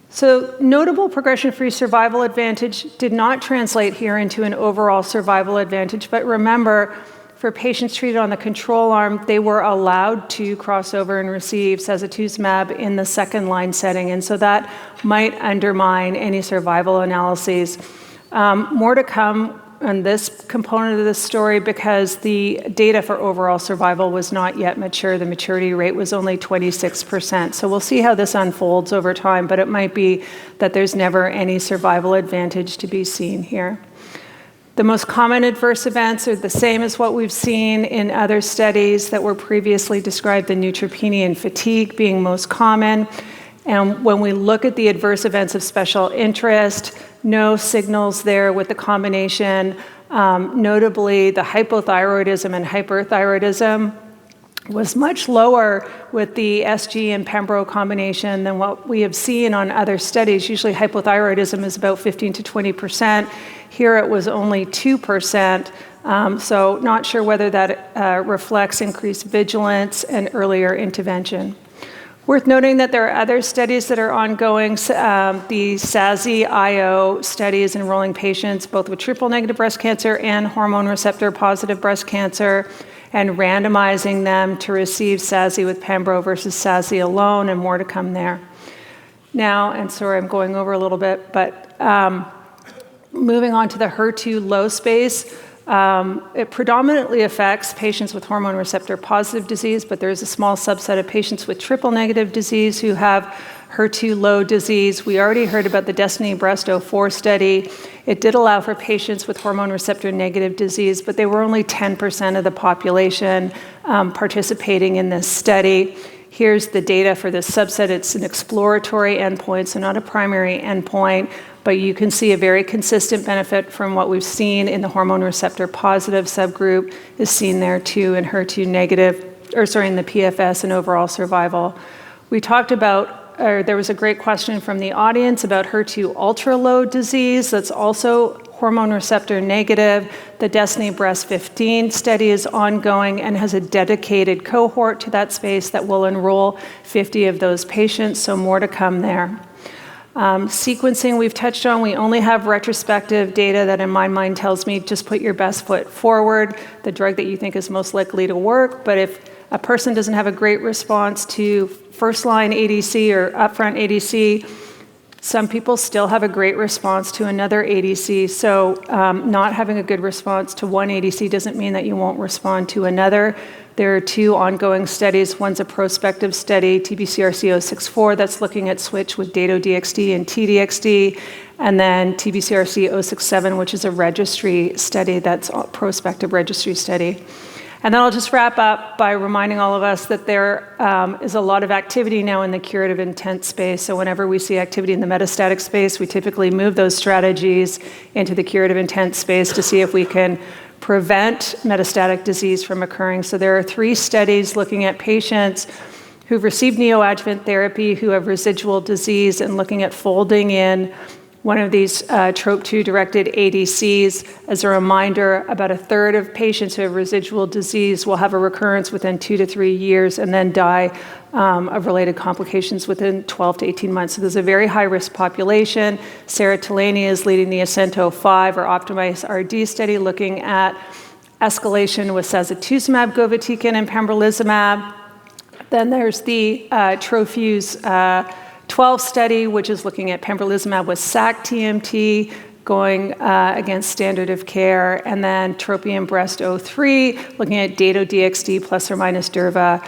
So notable progression-free survival advantage did not translate here into an overall survival advantage. But remember, for patients treated on the control arm, they were allowed to cross over and receive sacituzumab in the second-line setting. And so that might undermine any survival analyses. More to come on this component of the story because the data for overall survival was not yet mature. The maturity rate was only 26%. So we'll see how this unfolds over time, but it might be that there's never any survival advantage to be seen here. The most common adverse events are the same as what we've seen in other studies that were previously described, the neutropenia and fatigue being most common. And when we look at the adverse events of special interest, no signals there with the combination. Notably, the hypothyroidism and hyperthyroidism was much lower with the SG and Pembro combination than what we have seen on other studies. Usually hypothyroidism is about 15 to 20%. Here it was only 2%. So not sure whether that reflects increased vigilance and earlier intervention. Worth noting that there are other studies that are ongoing. The SASI-IO study is enrolling patients both with triple-negative breast cancer and hormone receptor-positive breast cancer, and randomizing them to receive SASI with Pembro versus SASI alone, and more to come there. Now, and sorry, I'm going over a little bit, but moving on to the HER2 low space, it predominantly affects patients with hormone receptor positive disease, but there is a small subset of patients with triple negative disease who have HER2 low disease. We already heard about the Destiny Breast 04 study. It did allow for patients with hormone receptor negative disease, but they were only 10% of the population participating in this study. Here's the data for this subset. It's an exploratory endpoint, so not a primary endpoint, but you can see a very consistent benefit from what we've seen in the hormone receptor positive subgroup is seen there too in HER2 negative, in the PFS and overall survival. We talked about, there was a great question from the audience about HER2 ultra low disease that's also hormone receptor negative. The Destiny Breast 15 study is ongoing and has a dedicated cohort to that space that will enroll 50 of those patients, so more to come there. Sequencing we've touched on. We only have retrospective data that in my mind tells me just put your best foot forward, the drug that you think is most likely to work. But if a person doesn't have a great response to first-line ADC or upfront ADC, some people still have a great response to another ADC. So not having a good response to one ADC doesn't mean that you won't respond to another. There are 2 ongoing studies. One's a prospective study, TBCRC 064, that's looking at switch with Dato-DXd and T-DXd, and then TBCRC 067, which is a registry study, that's a prospective registry study. And then I'll just wrap up by reminding all of us that there is a lot of activity now in the curative intent space. So whenever we see activity in the metastatic space, we typically move those strategies into the curative intent space to see if we can prevent metastatic disease from occurring. So there are 3 studies looking at patients who've received neoadjuvant therapy, who have residual disease, and looking at folding in one of these TROP2-directed ADCs. As a reminder, about a third of patients who have residual disease will have a recurrence within 2 to 3 years and then die of related complications within 12 to 18 months. So there's a very high-risk population. Sarah Talani is leading the ASCENT-05 or Optimize RD study looking at escalation with sacituzumab govitecan and pembrolizumab. Then there's the TroFuse 12 study, which is looking at pembrolizumab with sac-TMT going against standard of care, and then TROPION-Breast03, looking at Dato-DXd plus or minus Durva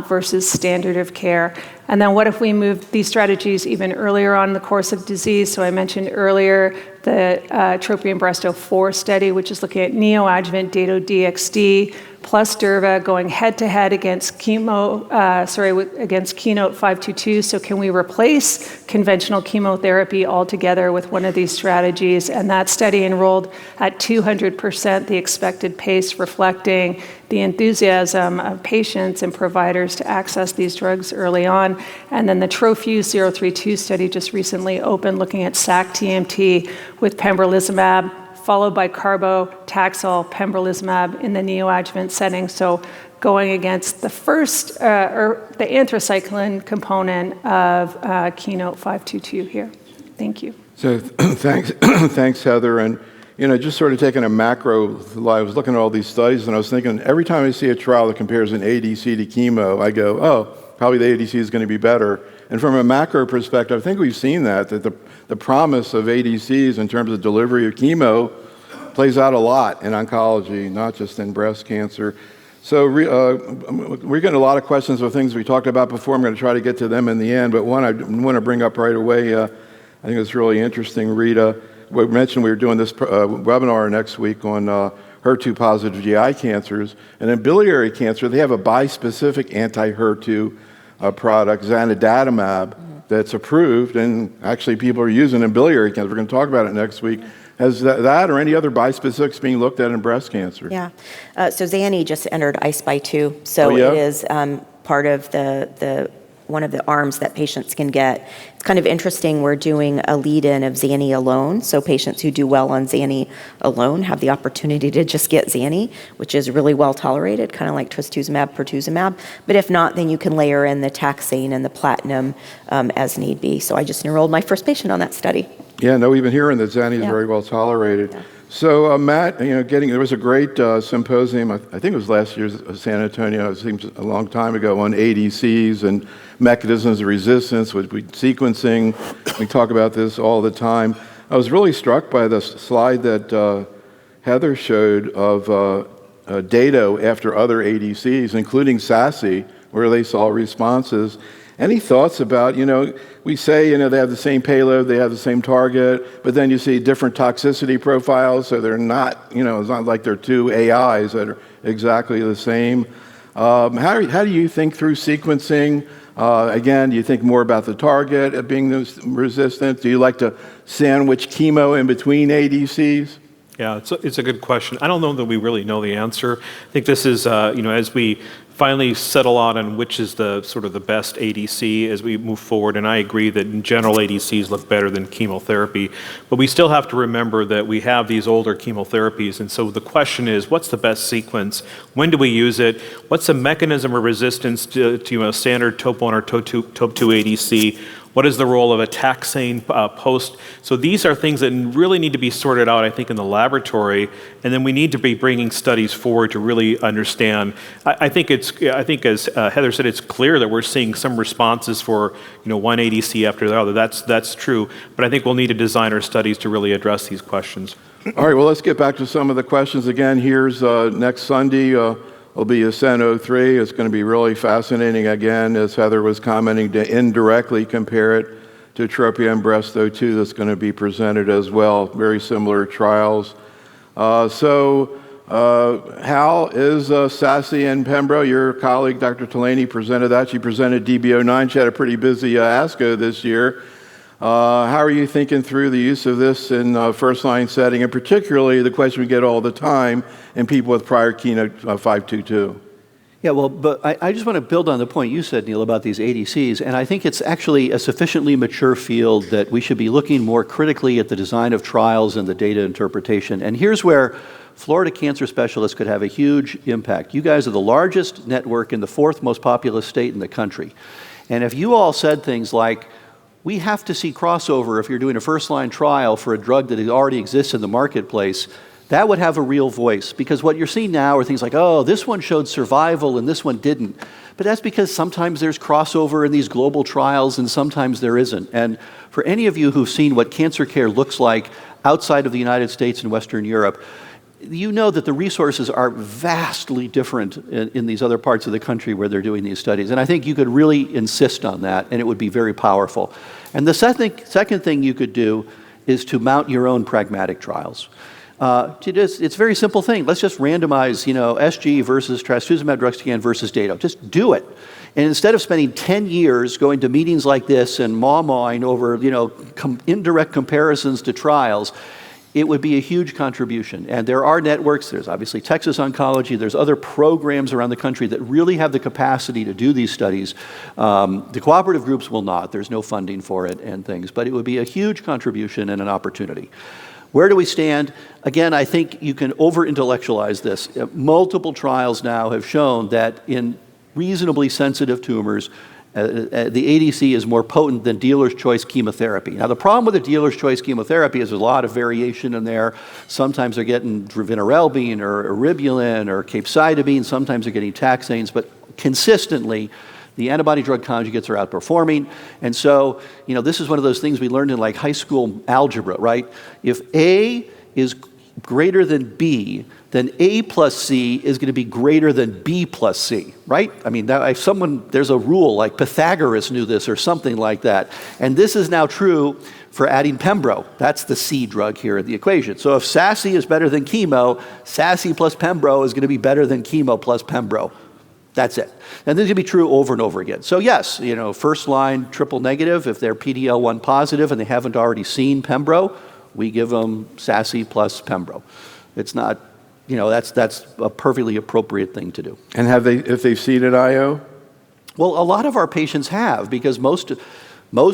versus standard of care. And then what if we move these strategies even earlier on in the course of disease? So I mentioned earlier the TROPION-Breast04 study, which is looking at neoadjuvant Dato-DXd plus Durva going head-to-head against against Keynote 522. So can we replace conventional chemotherapy altogether with one of these strategies? And that study enrolled at 200% the expected pace, reflecting the enthusiasm of patients and providers to access these drugs early on. And then the TroFuse 032 study just recently opened, looking at sac-TMT with pembrolizumab, followed by carbo-taxol pembrolizumab in the neoadjuvant setting. So going against the first, or the anthracycline component of Keynote 522 here. Thank you. So thanks, Heather. And, just sort of taking a macro, I was looking at all these studies and I was thinking, every time I see a trial that compares an ADC to chemo, I go, oh, probably the ADC is going to be better. And from a macro perspective, I think we've seen that the promise of ADCs in terms of delivery of chemo plays out a lot in oncology, not just in breast cancer. So we're getting a lot of questions of things we talked about before. I'm going to try to get to them in the end, but one I want to bring up right away, I think it's really interesting, Rita. We mentioned we were doing this webinar next week on HER2-positive GI cancers, and in biliary cancer, they have a bispecific anti-HER2 product, zanidatamab, that's approved, and actually people are using it in biliary cancer. We're going to talk about it next week. Has that or any other bispecifics being looked at in breast cancer? Yeah. So Zani just entered I-SPY 2, so it is part of the one of the arms that patients can get. It's kind of interesting, we're doing a lead-in of Zani alone, so patients who do well on Zani alone have the opportunity to just get Zani, which is really well tolerated, kind of like trastuzumab, pertuzumab. But if not, then you can layer in the taxane and the platinum as need be. So I just enrolled my first patient on that study. Yeah, no, we've been hearing that Zani is very well tolerated. Yeah. So Matt, there was a great symposium, I think it was last year's San Antonio, it seems a long time ago, on ADCs and mechanisms of resistance with sequencing. We talk about this all the time. I was really struck by the slide that Heather showed of Dato after other ADCs, including SASE, where they saw responses. Any thoughts about, we say, they have the same payload, they have the same target, but then you see different toxicity profiles, so they're not, it's not like they're two AIs that are exactly the same. How do you think through sequencing? Again, do you think more about the target being resistant? Do you like to sandwich chemo in between ADCs? Yeah, it's a good question. I don't know that we really know the answer. I think this is, as we finally settle on which is the sort of the best ADC as we move forward, and I agree that in general ADCs look better than chemotherapy, but we still have to remember that we have these older chemotherapies, and so the question is, what's the best sequence? When do we use it? What's the mechanism of resistance to a standard TOP1 or TOP2 ADC? What is the role of a taxane post? So these are things that really need to be sorted out, I think, in the laboratory, and then we need to be bringing studies forward to really understand. I think as Heather said, it's clear that we're seeing some responses for one ADC after the other. That's true, but I think we'll need to design our studies to really address these questions. All right, well, let's get back to some of the questions again. Here's next Sunday. Will be Ascent 03. It's going to be really fascinating, again, as Heather was commenting, to indirectly compare it to TROPION-Breast02 that's going to be presented as well. Very similar trials. How is SASE and Pembro? Your colleague, Dr. Talani, presented that. She presented DB09. She had a pretty busy ASCO this year. How are you thinking through the use of this in first-line setting, and particularly the question we get all the time in people with prior Keynote 522? Yeah, well, but I just want to build on the point you said, Neil, about these ADCs, and I think it's actually a sufficiently mature field that we should be looking more critically at the design of trials and the data interpretation. And here's where Florida cancer specialists could have a huge impact. You guys are the largest network in the fourth most populous state in the country. And if you all said things like, we have to see crossover if you're doing a first-line trial for a drug that already exists in the marketplace, That would have a real voice, because what you're seeing now are things like, oh, this one showed survival and this one didn't. But that's because sometimes there's crossover in these global trials and sometimes there isn't. And for any of you who've seen what cancer care looks like outside of the United States and Western Europe, you know that the resources are vastly different in these other parts of the country where they're doing these studies. And I think you could really insist on that, and it would be very powerful. And the second thing you could do is to mount your own pragmatic trials. It's a very simple thing. Let's just randomize, SG versus trastuzumab deruxtecan versus Dato. Just do it. And instead of spending 10 years going to meetings like this and maw-mawing over, indirect comparisons to trials, it would be a huge contribution. And there are networks, there's obviously Texas Oncology, there's other programs around the country that really have the capacity to do these studies. The cooperative groups will not, there's no funding for it and things, but it would be a huge contribution and an opportunity. Where do we stand? Again, I think you can over-intellectualize this. Multiple trials now have shown that in reasonably sensitive tumors, the ADC is more potent than dealer's choice chemotherapy. Now, the problem with the dealer's choice chemotherapy is there's a lot of variation in there. Sometimes they're getting vinorelbine or eribulin or capecitabine. Sometimes they're getting taxanes. But consistently, the antibody-drug conjugates are outperforming. And so, this is one of those things we learned in like high school algebra, right? If A is greater than B, then A plus C is going to be greater than B plus C, right? I mean, there's a rule, like Pythagoras knew this or something like that. And this is now true for adding Pembro. That's the C drug here in the equation. So if SASI is better than chemo, SASI plus Pembro is going to be better than chemo plus Pembro. That's it. And this is going to be true over and over again. So yes, first line triple negative, if they're PD-L1 positive and they haven't already seen Pembro, we give them SASI plus Pembro. It's not, that's a perfectly appropriate thing to do. And if they've seen an IO? Well, a lot of our patients have, because most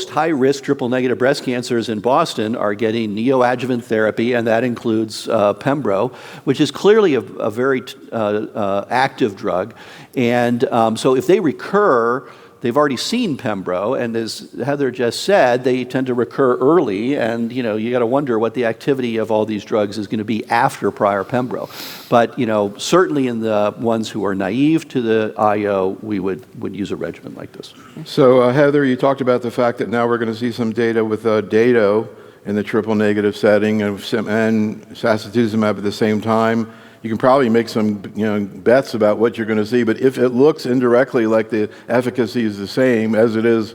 high-risk triple-negative breast cancers in Boston are getting neoadjuvant therapy, and that includes Pembro, which is clearly a very active drug. And so if they recur, they've already seen Pembro, and as Heather just said, they tend to recur early, and you got to wonder what the activity of all these drugs is going to be after prior Pembro. But certainly in the ones who are naive to the IO, we would use a regimen like this. So Heather, you talked about the fact that now we're going to see some data with Dato in the triple negative setting and sacituzumab at the same time. You can probably make some bets about what you're going to see, but if it looks indirectly like the efficacy is the same as it is,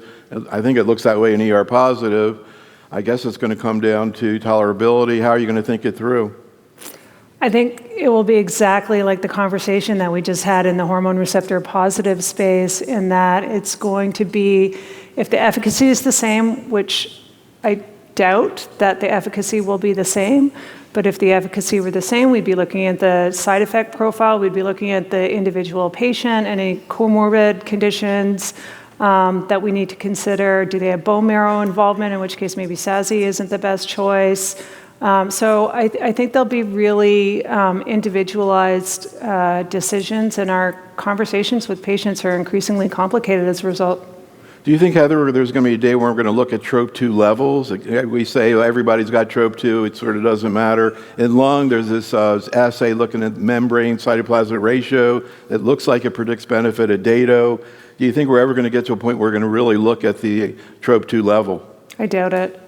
I think it looks that way in ER positive, I guess it's going to come down to tolerability. How are you going to think it through? I think it will be exactly like the conversation that we just had in the hormone receptor positive space, in that it's going to be, if the efficacy is the same, which I doubt that the efficacy will be the same, but if the efficacy were the same, we'd be looking at the side effect profile, we'd be looking at the individual patient, any comorbid conditions that we need to consider. Do they have bone marrow involvement, in which case maybe SASI isn't the best choice. So I think there'll be really individualized decisions, and our conversations with patients are increasingly complicated as a result. Do you think, Heather, there's going to be a day where we're going to look at TROP2 levels? We say everybody's got TROP2, it sort of doesn't matter. In lung, there's this assay looking at membrane cytoplasmic ratio that looks like it predicts benefit at Dato. Do you think we're ever going to get to a point where we're going to really look at the TROP2 level? I doubt it.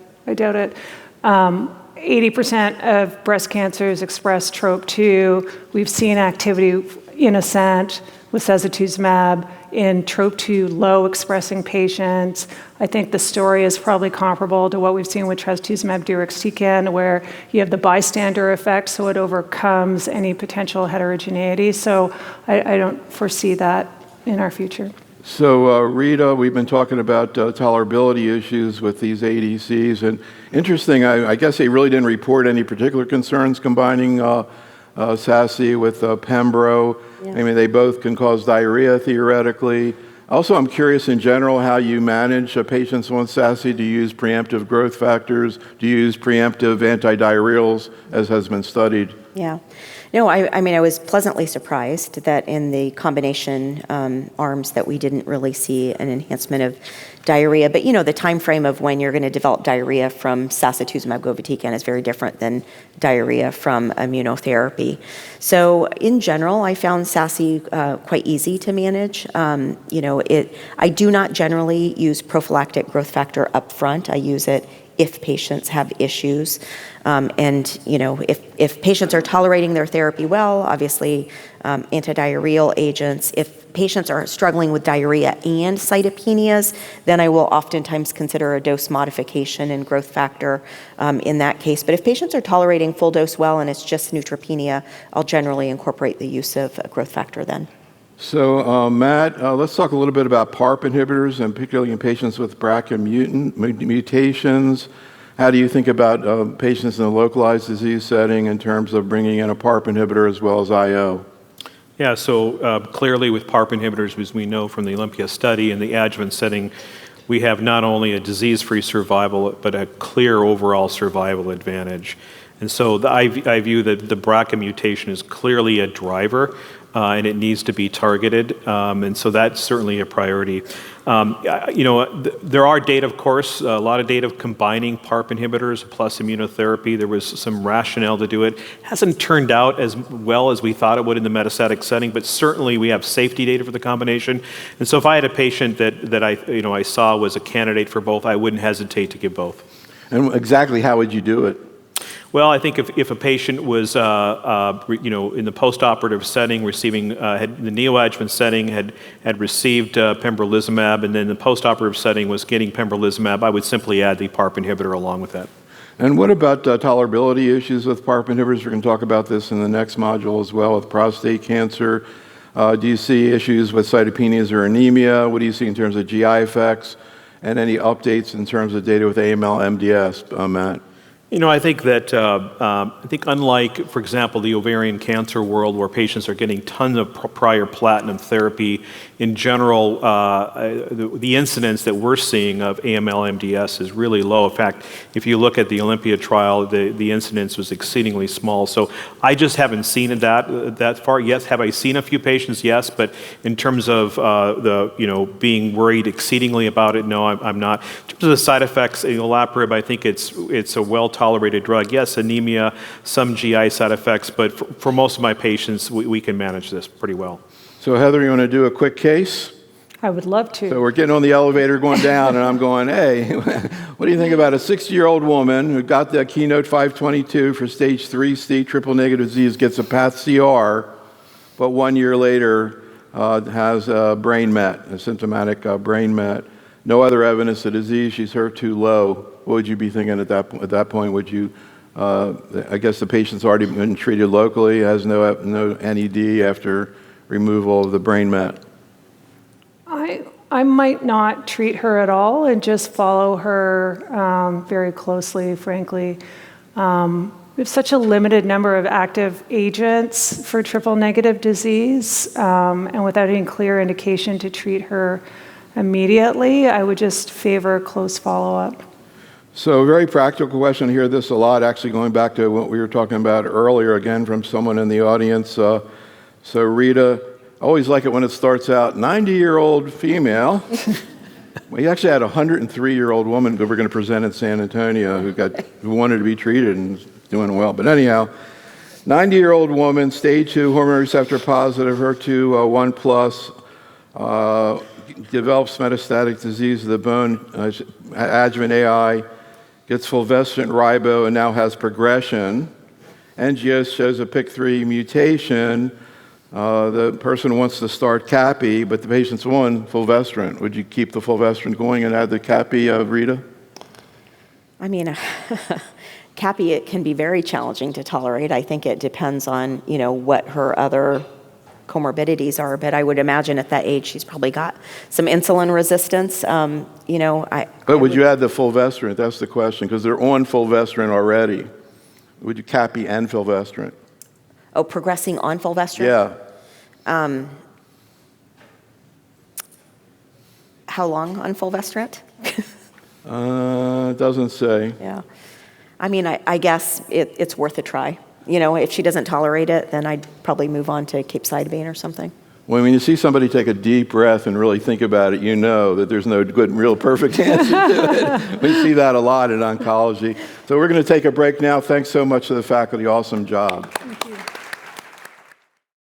80% of breast cancers express TROP2. We've seen activity in ASCENT with sacituzumab in TROP2 low-expressing patients. I think the story is probably comparable to what we've seen with trastuzumab deruxtecan, where you have the bystander effect, so it overcomes any potential heterogeneity. So I don't foresee that in our future. So, Rita, we've been talking about tolerability issues with these ADCs, and interesting, I guess they really didn't report any particular concerns combining SASI with Pembro. Yeah. I mean, they both can cause diarrhea, theoretically. Also, I'm curious in general how you manage patients on SASI. Do you use preemptive growth factors? Do you use preemptive antidiarrheals, as has been studied Yeah. No, I mean, I was pleasantly surprised that in the combination arms that we didn't really see an enhancement of diarrhea. But, the time frame of when you're going to develop diarrhea from sacituzumab govitecan is very different than diarrhea from immunotherapy. So in general, I found SASI quite easy to manage. I do not generally use prophylactic growth factor up front. I use it if patients have issues. If patients are tolerating their therapy well, obviously antidiarrheal agents. If patients are struggling with diarrhea and cytopenias, then I will oftentimes consider a dose modification and growth factor in that case. But if patients are tolerating full dose well and it's just neutropenia, I'll generally incorporate the use of a growth factor then. So, Matt, let's talk a little bit about PARP inhibitors, and particularly in patients with BRCA mutations. How do you think about patients in a localized disease setting in terms of bringing in a PARP inhibitor as well as IO? Yeah, so clearly with PARP inhibitors, as we know from the Olympia study, in the adjuvant setting, we have not only a disease-free survival, but a clear overall survival advantage. And so I view that the BRCA mutation is clearly a driver, and it needs to be targeted, and so that's certainly a priority. There are data, of course, a lot of data of combining PARP inhibitors plus immunotherapy. There was some rationale to do it. Hasn't turned out as well as we thought it would in the metastatic setting, but certainly we have safety data for the combination. And so if I had a patient that I saw was a candidate for both, I wouldn't hesitate to give both. And exactly how would you do it? Well, I think if a patient was, in the postoperative setting, receiving had the neoadjuvant setting had received pembrolizumab, and then the postoperative setting was getting pembrolizumab, I would simply add the PARP inhibitor along with that. And what about tolerability issues with PARP inhibitors? We're going to talk about this in the next module as well with prostate cancer. Do you see issues with cytopenias or anemia? What do you see in terms of GI effects? And any updates in terms of data with AML, MDS, Matt? I think that, unlike, for example, the ovarian cancer world where patients are getting tons of prior platinum therapy, in general, the incidence that we're seeing of AML, MDS is really low. In fact, if you look at the Olympia trial, the incidence was exceedingly small. So I just haven't seen it that far. Yes, have I seen a few patients? Yes, but in terms of being worried exceedingly about it, no, I'm not. In terms of the side effects, olaparib, I think it's a well-tolerated drug. Yes, anemia, some GI side effects, but for most of my patients, we can manage this pretty well. So Heather, you want to do a quick case? I would love to. So we're getting on the elevator going down, and I'm going, hey, what do you think about a 60-year-old woman who got the Keynote 522 for stage 3C triple-negative disease, gets a PATH CR, but 1 year later has a brain met, a symptomatic brain met. No other evidence of disease. She's HER2 low. What would you be thinking at that point? Would you, I guess the patient's already been treated locally, has no NED after removal of the brain met. I might not treat her at all and just follow her very closely, frankly. We have such a limited number of active agents for triple-negative disease, and without any clear indication to treat her immediately, I would just favor close follow-up. So a very practical question. I hear this a lot, actually going back to what we were talking about earlier, again, from someone in the audience. So Rita, I always like it when it starts out, 90-year-old female. We actually had a 103-year-old woman that we're going to present in San Antonio who wanted to be treated and is doing well. But anyhow, 90-year-old woman, stage 2, hormone receptor positive, HER2 1 plus, develops metastatic disease of the bone, adjuvant AI, gets fulvestrant ribo, and now has progression. NGS shows a PIK3 mutation. The person wants to start CAPI, but the patient's on fulvestrant. Would you keep the fulvestrant going and add the CAPI, Rita? I mean, CAPI, it can be very challenging to tolerate. I think it depends on, what her other comorbidities are, but I would imagine at that age she's probably got some insulin resistance. But would you add the fulvestrant? That's the question, because they're on fulvestrant already. Would you CAPI and fulvestrant? Oh, progressing on fulvestrant? Yeah. How long on fulvestrant? Doesn't say. Yeah. I mean, I guess it's worth a try. if she doesn't tolerate it, then I'd probably move on to capecitabine or something. When you see somebody take a deep breath and really think about it, you know that there's no good, real perfect answer to it. We see that a lot in oncology. So we're going to take a break now. Thanks so much to the faculty. Awesome job.